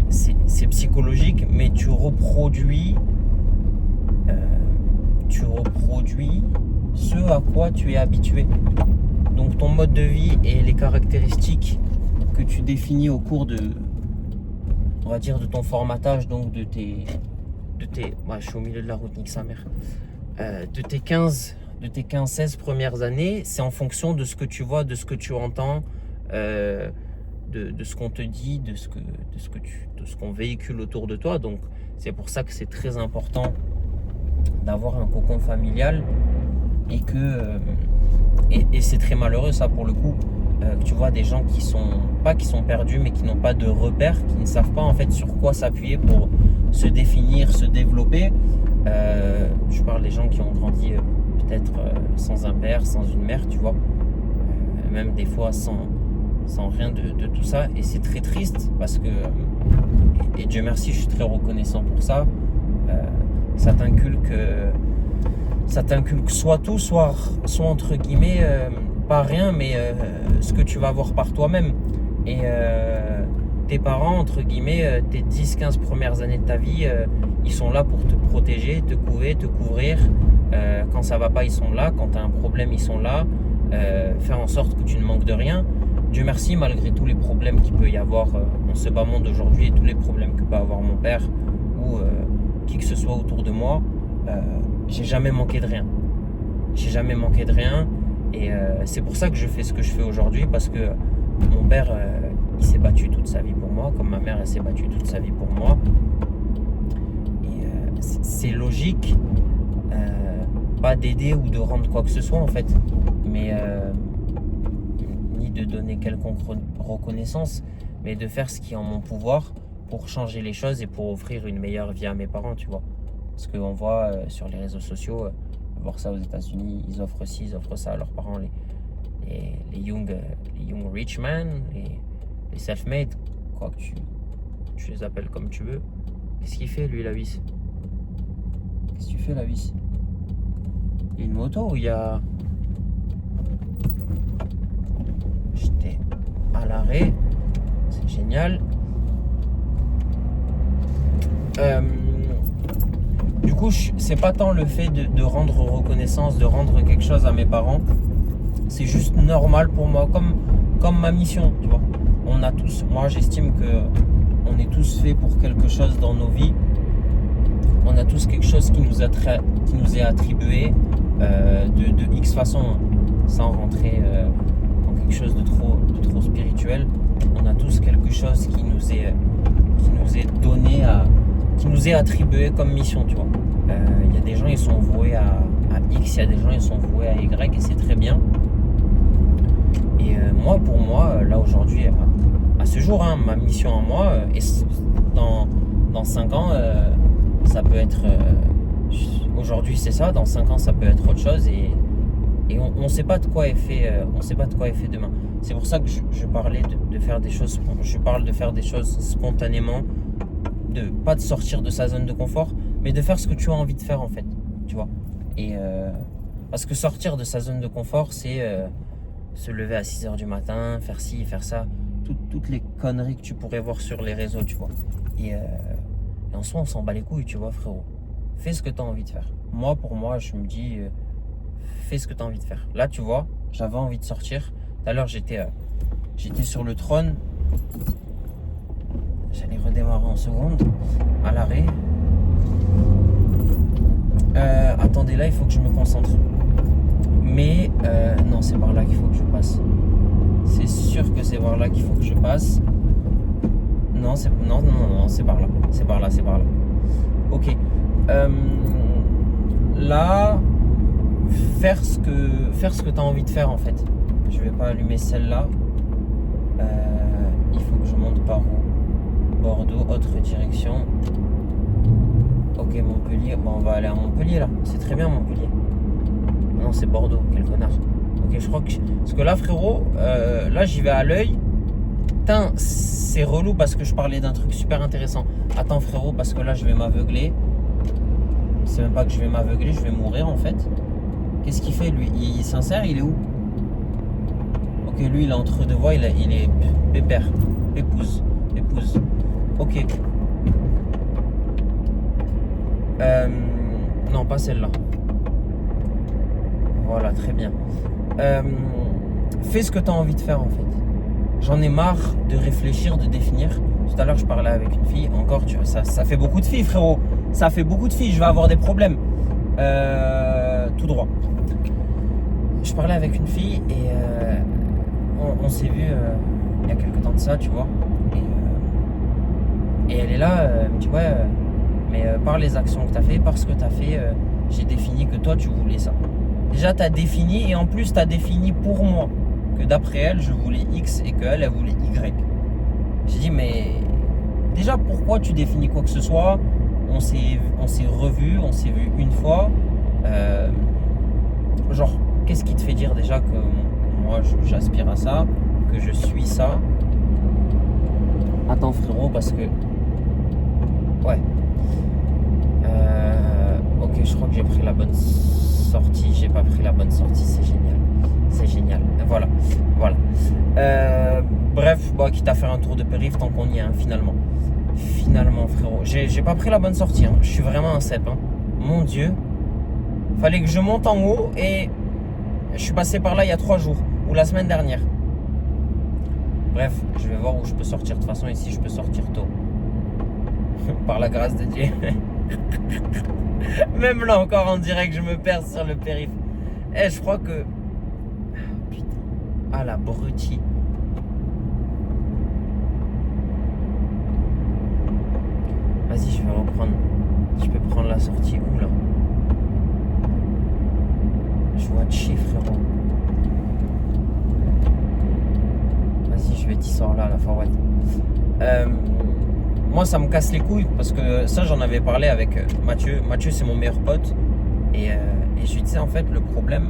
c'est psychologique, mais tu reproduis ce à quoi tu es habitué. Donc ton mode de vie et les caractéristiques que tu définis au cours de, on va dire, de ton formatage, donc de tes ouais, je suis au milieu de la route, nique sa mère, de tes 15-16 premières années, c'est en fonction de ce que tu vois, de ce que tu entends, de ce qu'on te dit, de ce qu'on véhicule autour de toi. Donc c'est pour ça que c'est très important d'avoir un cocon familial, et que et c'est très malheureux, ça, pour le coup, que tu vois des gens qui sont perdus, mais qui n'ont pas de repères, qui ne savent pas en fait sur quoi s'appuyer pour se définir, se développer. Je parle des gens qui ont grandi peut-être sans un père, sans une mère, tu vois, même des fois sans rien de tout ça. Et c'est très triste, parce que, et Dieu merci, je suis très reconnaissant pour ça, ça t'inculque soit tout, soit entre guillemets, pas rien, mais ce que tu vas voir par toi-même. Et tes parents, entre guillemets, tes 10-15 premières années de ta vie, ils sont là pour te protéger, te couver, te couvrir. Quand ça va pas, ils sont là. Quand tu as un problème, ils sont là. Faire en sorte que tu ne manques de rien. Dieu merci, malgré tous les problèmes qu'il peut y avoir en ce bas monde d'aujourd'hui, et tous les problèmes que peut avoir mon père ou qui que ce soit autour de moi, j'ai jamais manqué de rien. J'ai jamais manqué de rien. Et c'est pour ça que je fais ce que je fais aujourd'hui, parce que mon père, il s'est battu toute sa vie pour moi, comme ma mère, elle s'est battue toute sa vie pour moi. Et c'est logique, pas d'aider ou de rendre quoi que ce soit, en fait, mais ni de donner quelconque reconnaissance, mais de faire ce qui est en mon pouvoir pour changer les choses et pour offrir une meilleure vie à mes parents, tu vois. Parce qu'on voit sur les réseaux sociaux, voir ça aux États-Unis, ils offrent ci, ils offrent ça à leurs parents, les young rich men, les self-made, quoi que tu les appelles comme tu veux. Qu'est-ce qu'il fait, lui, la vis? Qu'est-ce que tu fais, la vis? Il y a une moto ou il y a... J'étais à l'arrêt, c'est génial. Du coup, c'est pas tant le fait de rendre reconnaissance, de rendre quelque chose à mes parents. C'est juste normal pour moi, comme ma mission, tu vois. On a tous, moi j'estime que on est tous faits pour quelque chose dans nos vies. On a tous quelque chose qui nous est attribué de X façon, sans rentrer dans quelque chose de trop spirituel. On a tous quelque chose qui nous est donné, qui nous est attribué comme mission, tu vois. Il y a des gens, ils sont voués à X, il y a des gens, ils sont voués à Y, et c'est très bien. Et moi, pour moi, là aujourd'hui, à ce jour, hein, ma mission à moi, et dans 5 ans, ça peut être... aujourd'hui, c'est ça, dans 5 ans, ça peut être autre chose, et on ne sait pas de quoi est fait, demain. C'est pour ça que je parlais de faire des choses, je parle de faire des choses spontanément, pas de sortir de sa zone de confort, mais de faire ce que tu as envie de faire, en fait, tu vois. Et parce que sortir de sa zone de confort, c'est se lever à 6h du matin, faire ci, faire ça, toutes les conneries que tu pourrais voir sur les réseaux, tu vois. Et en soi, on s'en bat les couilles, tu vois, frérot. Fais ce que tu as envie de faire. Moi, pour moi, je me dis, fais ce que tu as envie de faire. Là, tu vois, j'avais envie de sortir. Tout à l'heure, j'étais sur le trône. J'allais redémarrer en seconde, à l'arrêt. Attendez, là, il faut que je me concentre. Mais, non, c'est par là qu'il faut que je passe. C'est sûr que c'est par là qu'il faut que je passe. Non, c'est par là. C'est par là. Ok. Là, faire ce que tu as envie de faire, en fait. Je vais pas allumer celle-là. Il faut que je monte par où? Bordeaux, autre direction. Ok, Montpellier. Bon, on va aller à Montpellier, là. C'est très bien, Montpellier. Non, c'est Bordeaux. Quel connard. Ok, je crois que... Parce que là, frérot, là, j'y vais à l'œil. Putain, c'est relou parce que je parlais d'un truc super intéressant. Attends, frérot, parce que là, je vais m'aveugler. C'est même pas que je vais m'aveugler, je vais mourir, en fait. Qu'est-ce qu'il fait, lui? Il s'insère, il est où? Ok, lui, il est entre deux voies, il est pépère. Épouse. Ok. Non, pas celle-là. Voilà, très bien. Fais ce que tu as envie de faire, en fait. J'en ai marre de réfléchir, de définir. Tout à l'heure, je parlais avec une fille. Encore, tu vois, ça fait beaucoup de filles, frérot. Ça fait beaucoup de filles. Je vais avoir des problèmes. Tout droit. Je parlais avec une fille et on s'est vu il y a quelques temps de ça, tu vois. Et elle est là, elle me dit ouais, mais par les actions que tu as fait, par ce que tu as fait, j'ai défini que toi, tu voulais ça. Déjà, tu as défini et en plus, tu as défini pour moi que d'après elle, je voulais X et qu'elle, elle voulait Y. J'ai dit, mais déjà, pourquoi tu définis quoi que ce soit? On s'est revus, on s'est vu une fois. Genre, qu'est-ce qui te fait dire déjà que moi, j'aspire à ça, que je suis ça? Attends, frérot, parce que... Ouais. Ok, je crois que j'ai pris la bonne sortie. J'ai pas pris la bonne sortie, c'est génial. C'est génial. Voilà. Bref, bah, quitte à faire un tour de périph' tant qu'on y est, hein, finalement. Finalement, frérot. J'ai pas pris la bonne sortie. Hein. Je suis vraiment un cep. Hein. Mon Dieu. Fallait que je monte en haut et je suis passé par là il y a 3 jours. Ou la semaine dernière. Bref, je vais voir où je peux sortir. De toute façon, ici, je peux sortir tôt. Par la grâce de Dieu. Même là encore, on dirait que je me perds sur le périph'. Eh, je crois que... Putain. Ah, l'abruti. Vas-y, je vais reprendre. Je peux prendre la sortie où, là? Je vois de chez, frérot. Vas-y, je vais t'y sors là, la forward. Moi, ça me casse les couilles parce que ça, j'en avais parlé avec Mathieu. Mathieu, c'est mon meilleur pote. Et je lui disais, en fait, le problème,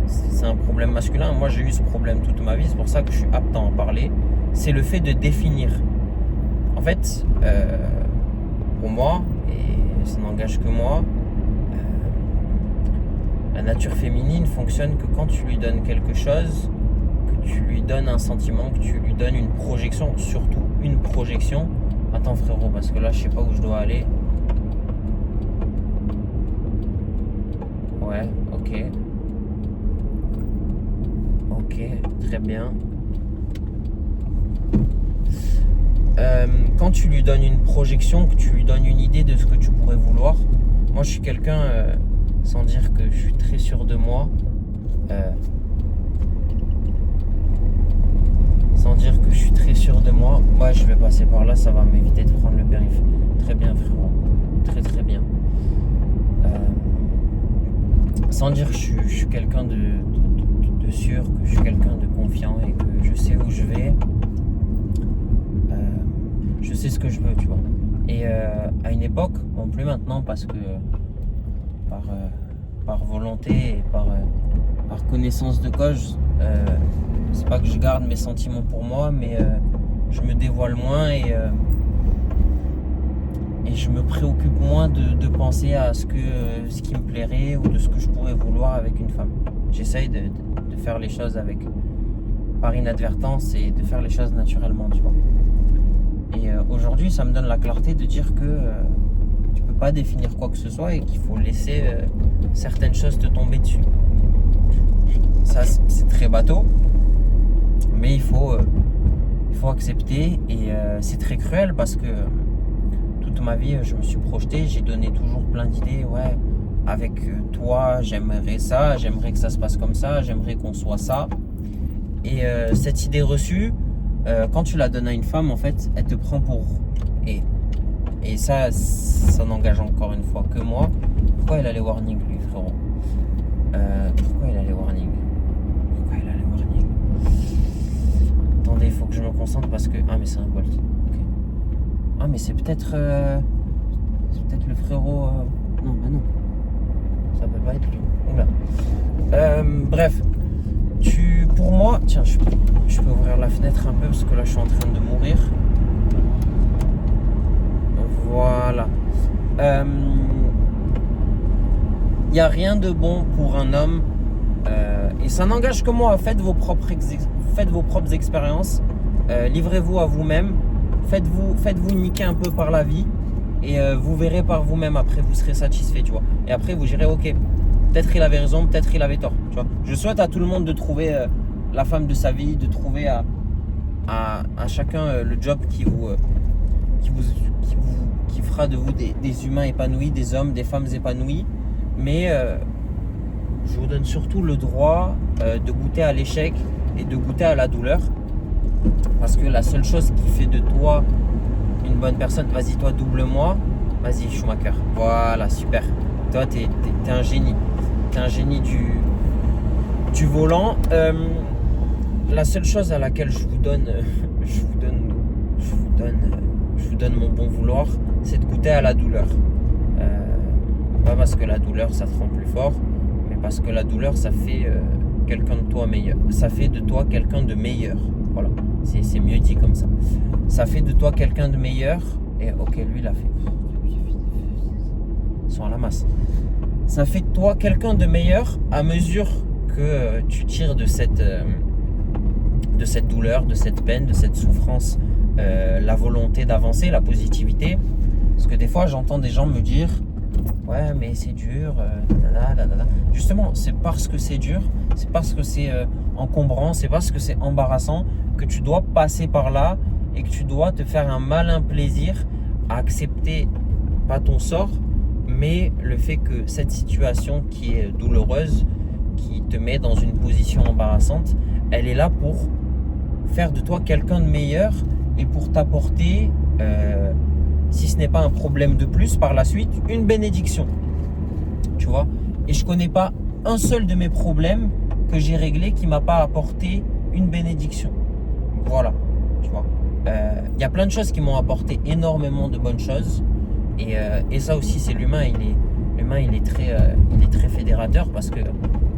c'est un problème masculin. Moi, j'ai eu ce problème toute ma vie. C'est pour ça que je suis apte à en parler. C'est le fait de définir. En fait, pour moi, et ça n'engage que moi, la nature féminine fonctionne que quand tu lui donnes quelque chose, que tu lui donnes un sentiment, que tu lui donnes une projection, surtout une projection. Attends, frérot, parce que là, je sais pas où je dois aller. Ouais, ok. Ok, très bien. Quand tu lui donnes une projection, que tu lui donnes une idée de ce que tu pourrais vouloir, moi je suis quelqu'un, sans dire que je suis très sûr de moi, ouais, je vais passer par là, ça va m'éviter de prendre le périph'. Très bien, frérot, très bien. Sans dire que je suis quelqu'un de sûr, que je suis quelqu'un de confiant et que je sais où je vais. Je sais ce que je veux, tu vois. Et à une époque, bon plus maintenant parce que par volonté et par connaissance de cause, c'est pas que je garde mes sentiments pour moi, mais je me dévoile moins et je me préoccupe moins de penser à ce qui me plairait ou de ce que je pourrais vouloir avec une femme. J'essaye de faire les choses par inadvertance et de faire les choses naturellement, tu vois. Et aujourd'hui, ça me donne la clarté de dire que tu peux pas définir quoi que ce soit et qu'il faut laisser certaines choses te tomber dessus. Ça, c'est très bateau, mais il faut Il faut accepter et c'est très cruel parce que toute ma vie, je me suis projeté, j'ai donné toujours plein d'idées. Ouais, avec toi, j'aimerais ça, j'aimerais que ça se passe comme ça, j'aimerais qu'on soit ça. Et cette idée reçue, quand tu la donnes à une femme, en fait, elle te prend pour... Et ça n'engage encore une fois que moi. Pourquoi il a les warnings, lui, frérot? Pourquoi il a les warnings? Pourquoi il a les warnings? Attendez, il faut que je me concentre parce que... Ah, mais c'est un Bolt. Ok. Ah, mais c'est peut-être le frérot... Non, mais non. Ça peut pas être lui. Oula. Bref. Pour moi... Tiens, je peux ouvrir la fenêtre un peu parce que là, je suis en train de mourir. Voilà. Il n'y a rien de bon pour un homme. Et ça n'engage que moi. Faites vos propres expériences. Livrez-vous à vous-même. Faites-vous niquer un peu par la vie. Et vous verrez par vous-même. Après, vous serez satisfait, tu vois. Et après, vous direz, ok, peut-être il avait raison, peut-être il avait tort. Tu vois. Je souhaite à tout le monde de trouver la femme de sa vie, de trouver à chacun le job qui fera de vous des humains épanouis, des hommes, des femmes épanouis. Mais je vous donne surtout le droit de goûter à l'échec et de goûter à la douleur. Parce que la seule chose qui fait de toi une bonne personne, vas-y, toi, double-moi. Vas-y, Schumacher. Voilà, super. Toi, t'es un génie. T'es un génie du volant. La seule chose à laquelle je vous donne mon bon vouloir, c'est de goûter à la douleur. Pas parce que la douleur ça te rend plus fort, mais parce que la douleur ça fait quelqu'un de toi meilleur. Ça fait de toi quelqu'un de meilleur. Voilà, c'est mieux dit comme ça. Ça fait de toi quelqu'un de meilleur. Et ok, lui il a fait. Ils sont à la masse. Ça fait de toi quelqu'un de meilleur à mesure que tu tires de cette douleur, de cette peine, de cette souffrance, la volonté d'avancer, la positivité. Parce que des fois, j'entends des gens me dire « Ouais, mais c'est dur. Justement, c'est parce que c'est dur, c'est parce que c'est encombrant, c'est parce que c'est embarrassant que tu dois passer par là et que tu dois te faire un malin plaisir à accepter, pas ton sort, mais le fait que cette situation qui est douloureuse, qui te met dans une position embarrassante, elle est là pour faire de toi quelqu'un de meilleur et pour t'apporter, si ce n'est pas un problème de plus par la suite, une bénédiction. Tu vois? Et je connais pas un seul de mes problèmes que j'ai réglé qui m'a pas apporté une bénédiction. Voilà, tu vois. Y a plein de choses qui m'ont apporté énormément de bonnes choses. Et ça aussi, c'est l'humain. L'humain, il est très fédérateur parce que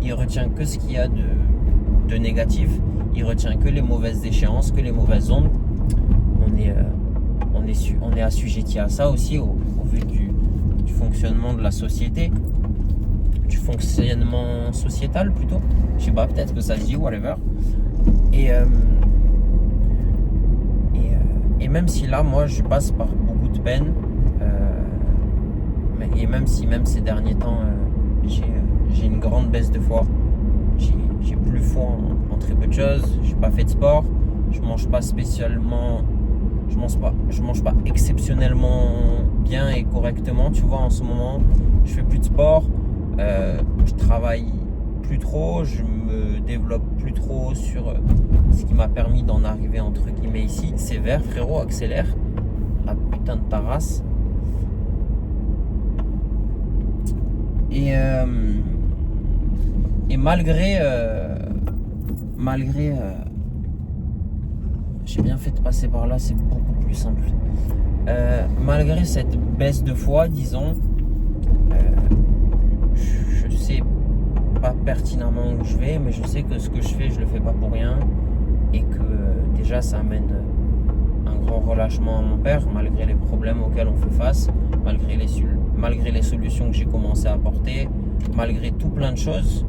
il retient que ce qu'il y a de négatif. Il retient que les mauvaises échéances, que les mauvaises ondes. On est assujetti à ça aussi au vu du fonctionnement de la société, du fonctionnement sociétal plutôt. Je sais pas, peut-être que ça se dit, whatever. Et même si là, moi, je passe par beaucoup de peine, et même ces derniers temps, j'ai une grande baisse de foi, j'ai plus foi en très peu de choses, j'ai pas fait de sport, je mange pas spécialement, je mange pas exceptionnellement bien et correctement, tu vois, en ce moment, je fais plus de sport, je travaille plus trop, je me développe plus trop sur ce qui m'a permis d'en arriver entre guillemets ici. Sévère, frérot, accélère. Ah putain de ta race. Et malgré j'ai bien fait de passer par là, c'est beaucoup plus simple. Malgré cette baisse de foi, disons, je sais pas pertinemment où je vais, mais je sais que ce que je fais, je le fais pas pour rien, et que déjà ça amène un grand relâchement à mon père, malgré les problèmes auxquels on fait face, malgré les solutions que j'ai commencé à apporter, malgré tout plein de choses.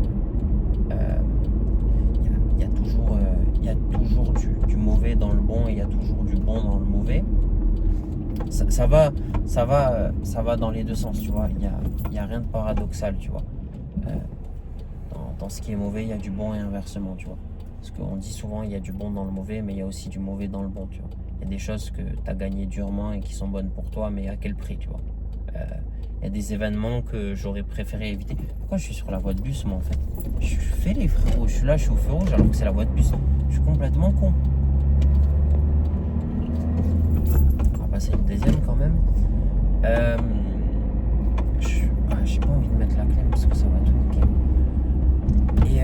Il y a toujours du mauvais dans le bon et il y a toujours du bon dans le mauvais. Ça va dans les deux sens, tu vois. Il y a rien de paradoxal, tu vois. Dans ce qui est mauvais, il y a du bon et inversement, tu vois. Parce qu'on dit souvent il y a du bon dans le mauvais, mais il y a aussi du mauvais dans le bon, tu vois. Il y a des choses que tu as gagnées durement et qui sont bonnes pour toi, mais à quel prix, tu vois. Il y a des événements que j'aurais préféré éviter. Pourquoi je suis sur la voie de bus, moi, en fait? Je fais les frérots, je suis là, je suis au feu rouge alors que c'est la voie de bus. Je suis complètement con. On va passer une deuxième quand même. J'ai pas envie de mettre la clé parce que ça va tout niquer. Et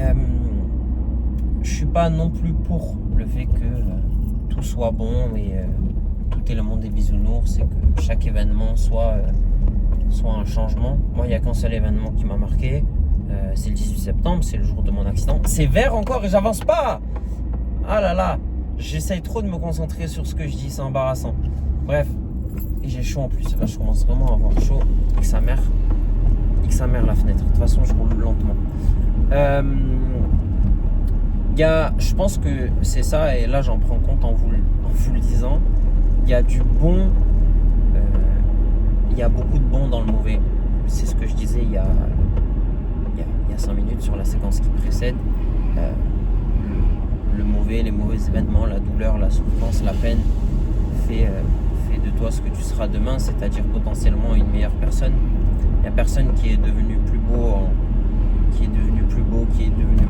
je suis pas non plus pour le fait que tout soit bon et tout est le monde des bisounours et que chaque événement soit un changement. Moi, il n'y a qu'un seul événement qui m'a marqué. C'est le 18 septembre, c'est le jour de mon accident. C'est vert encore et j'avance pas. Ah là là, j'essaye trop de me concentrer sur ce que je dis, c'est embarrassant. Bref, et j'ai chaud en plus. Là, je commence vraiment à avoir chaud. Et que sa mère la fenêtre. De toute façon, je roule lentement. Je pense que c'est ça, et là, j'en prends compte en vous le disant. Il y a du bon. Il y a beaucoup de bon dans le mauvais. C'est ce que je disais il y a 5 minutes sur la séquence qui précède. Le mauvais, les mauvais événements, la douleur, la souffrance, la peine fait de toi ce que tu seras demain, c'est-à-dire potentiellement une meilleure personne. Il n'y a personne qui est devenu plus beau, qui est devenu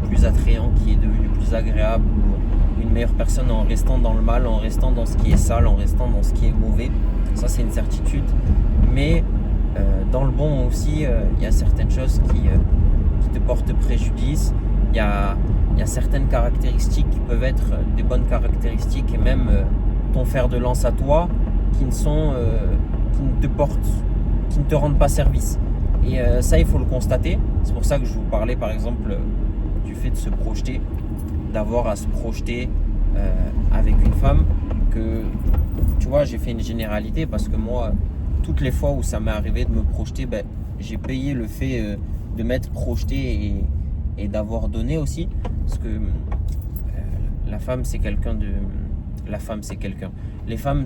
plus attrayant, qui est devenu plus agréable, ou une meilleure personne en restant dans le mal, en restant dans ce qui est sale, en restant dans ce qui est mauvais. Ça, c'est une certitude. Mais dans le bon aussi, il y a certaines choses qui te portent préjudice. Il y a certaines caractéristiques qui peuvent être des bonnes caractéristiques et même ton fer de lance à toi qui ne te rendent pas service. Et ça, il faut le constater. C'est pour ça que je vous parlais par exemple du fait de se projeter, d'avoir à se projeter avec une femme. Que tu vois, j'ai fait une généralité parce que moi, toutes les fois où ça m'est arrivé de me projeter, j'ai payé le fait de m'être projeté et d'avoir donné aussi. Parce que la femme, c'est quelqu'un de... La femme, c'est quelqu'un. Les femmes,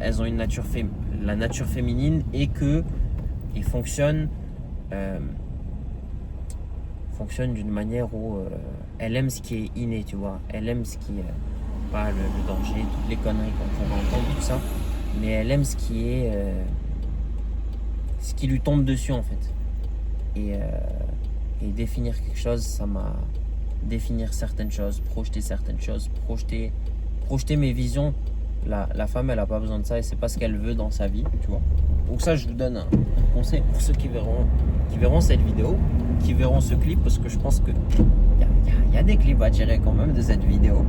elles ont une nature la nature féminine et fonctionnent d'une manière où elle aime ce qui est inné, tu vois. Elle aime ce qui est pas le danger, toutes les conneries qu'on va entendre, tout ça. Mais elle aime ce qui lui tombe dessus en fait. Et définir quelque chose, ça m'a définir certaines choses, projeter certaines choses, projeter mes visions. La femme, elle a pas besoin de ça et c'est pas ce qu'elle veut dans sa vie, tu vois. Donc ça, je vous donne un conseil pour ceux qui verront cette vidéo, qui verront ce clip, parce que je pense que il y a des clips à tirer quand même de cette vidéo.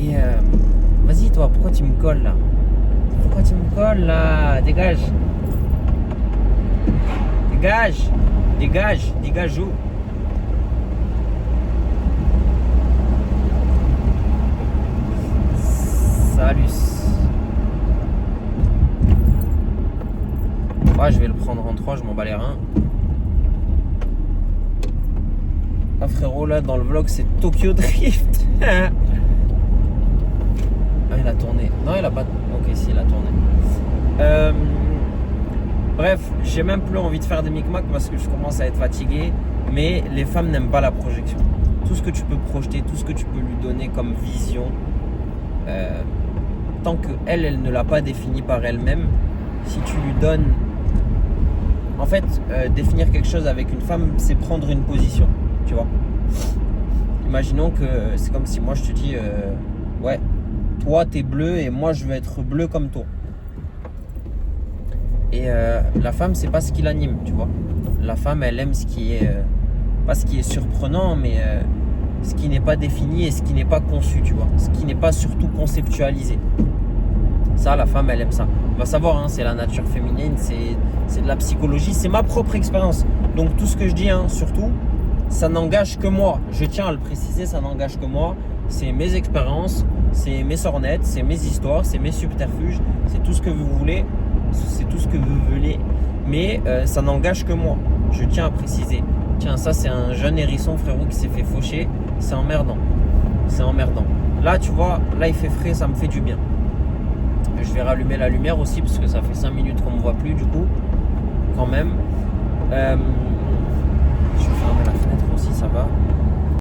Et vas-y toi, pourquoi tu me colles là? Pourquoi tu me colles là? Dégage. Dégage où? Salut. Ouais, je vais le prendre en 3, je m'en bats les reins. Ah frérot, là dans le vlog c'est Tokyo Drift. Ah, il a tourné. Non, il a pas. Ok, si, il a tourné. Bref, j'ai même plus envie de faire des micmacs parce que je commence à être fatigué. Mais les femmes n'aiment pas la projection. Tout ce que tu peux projeter, tout ce que tu peux lui donner comme vision, tant qu'elle ne l'a pas défini par elle-même, si tu lui donnes. En fait, définir quelque chose avec une femme, c'est prendre une position, tu vois. Imaginons que c'est comme si moi je te dis, ouais, toi t'es bleu et moi je veux être bleu comme toi. Et la femme, c'est pas ce qui l'anime, tu vois. La femme, elle aime ce qui est, pas ce qui est surprenant, mais ce qui n'est pas défini et ce qui n'est pas conçu, tu vois. Ce qui n'est pas surtout conceptualisé. Ça, la femme, elle aime ça. On va savoir, hein, c'est la nature féminine, c'est de la psychologie, c'est ma propre expérience. Donc tout ce que je dis, hein, surtout, ça n'engage que moi. Je tiens à le préciser, ça n'engage que moi. C'est mes expériences, c'est mes sornettes, c'est mes histoires, c'est mes subterfuges, c'est tout ce que vous voulez, c'est tout ce que vous voulez. Mais ça n'engage que moi. Je tiens à préciser. Tiens, ça c'est un jeune hérisson, frérot, qui s'est fait faucher. C'est emmerdant. C'est emmerdant. Là, tu vois, là il fait frais, ça me fait du bien. Je vais rallumer la lumière aussi parce que ça fait 5 minutes qu'on ne me voit plus du coup. Quand même. Je vais fermer la fenêtre aussi, ça va.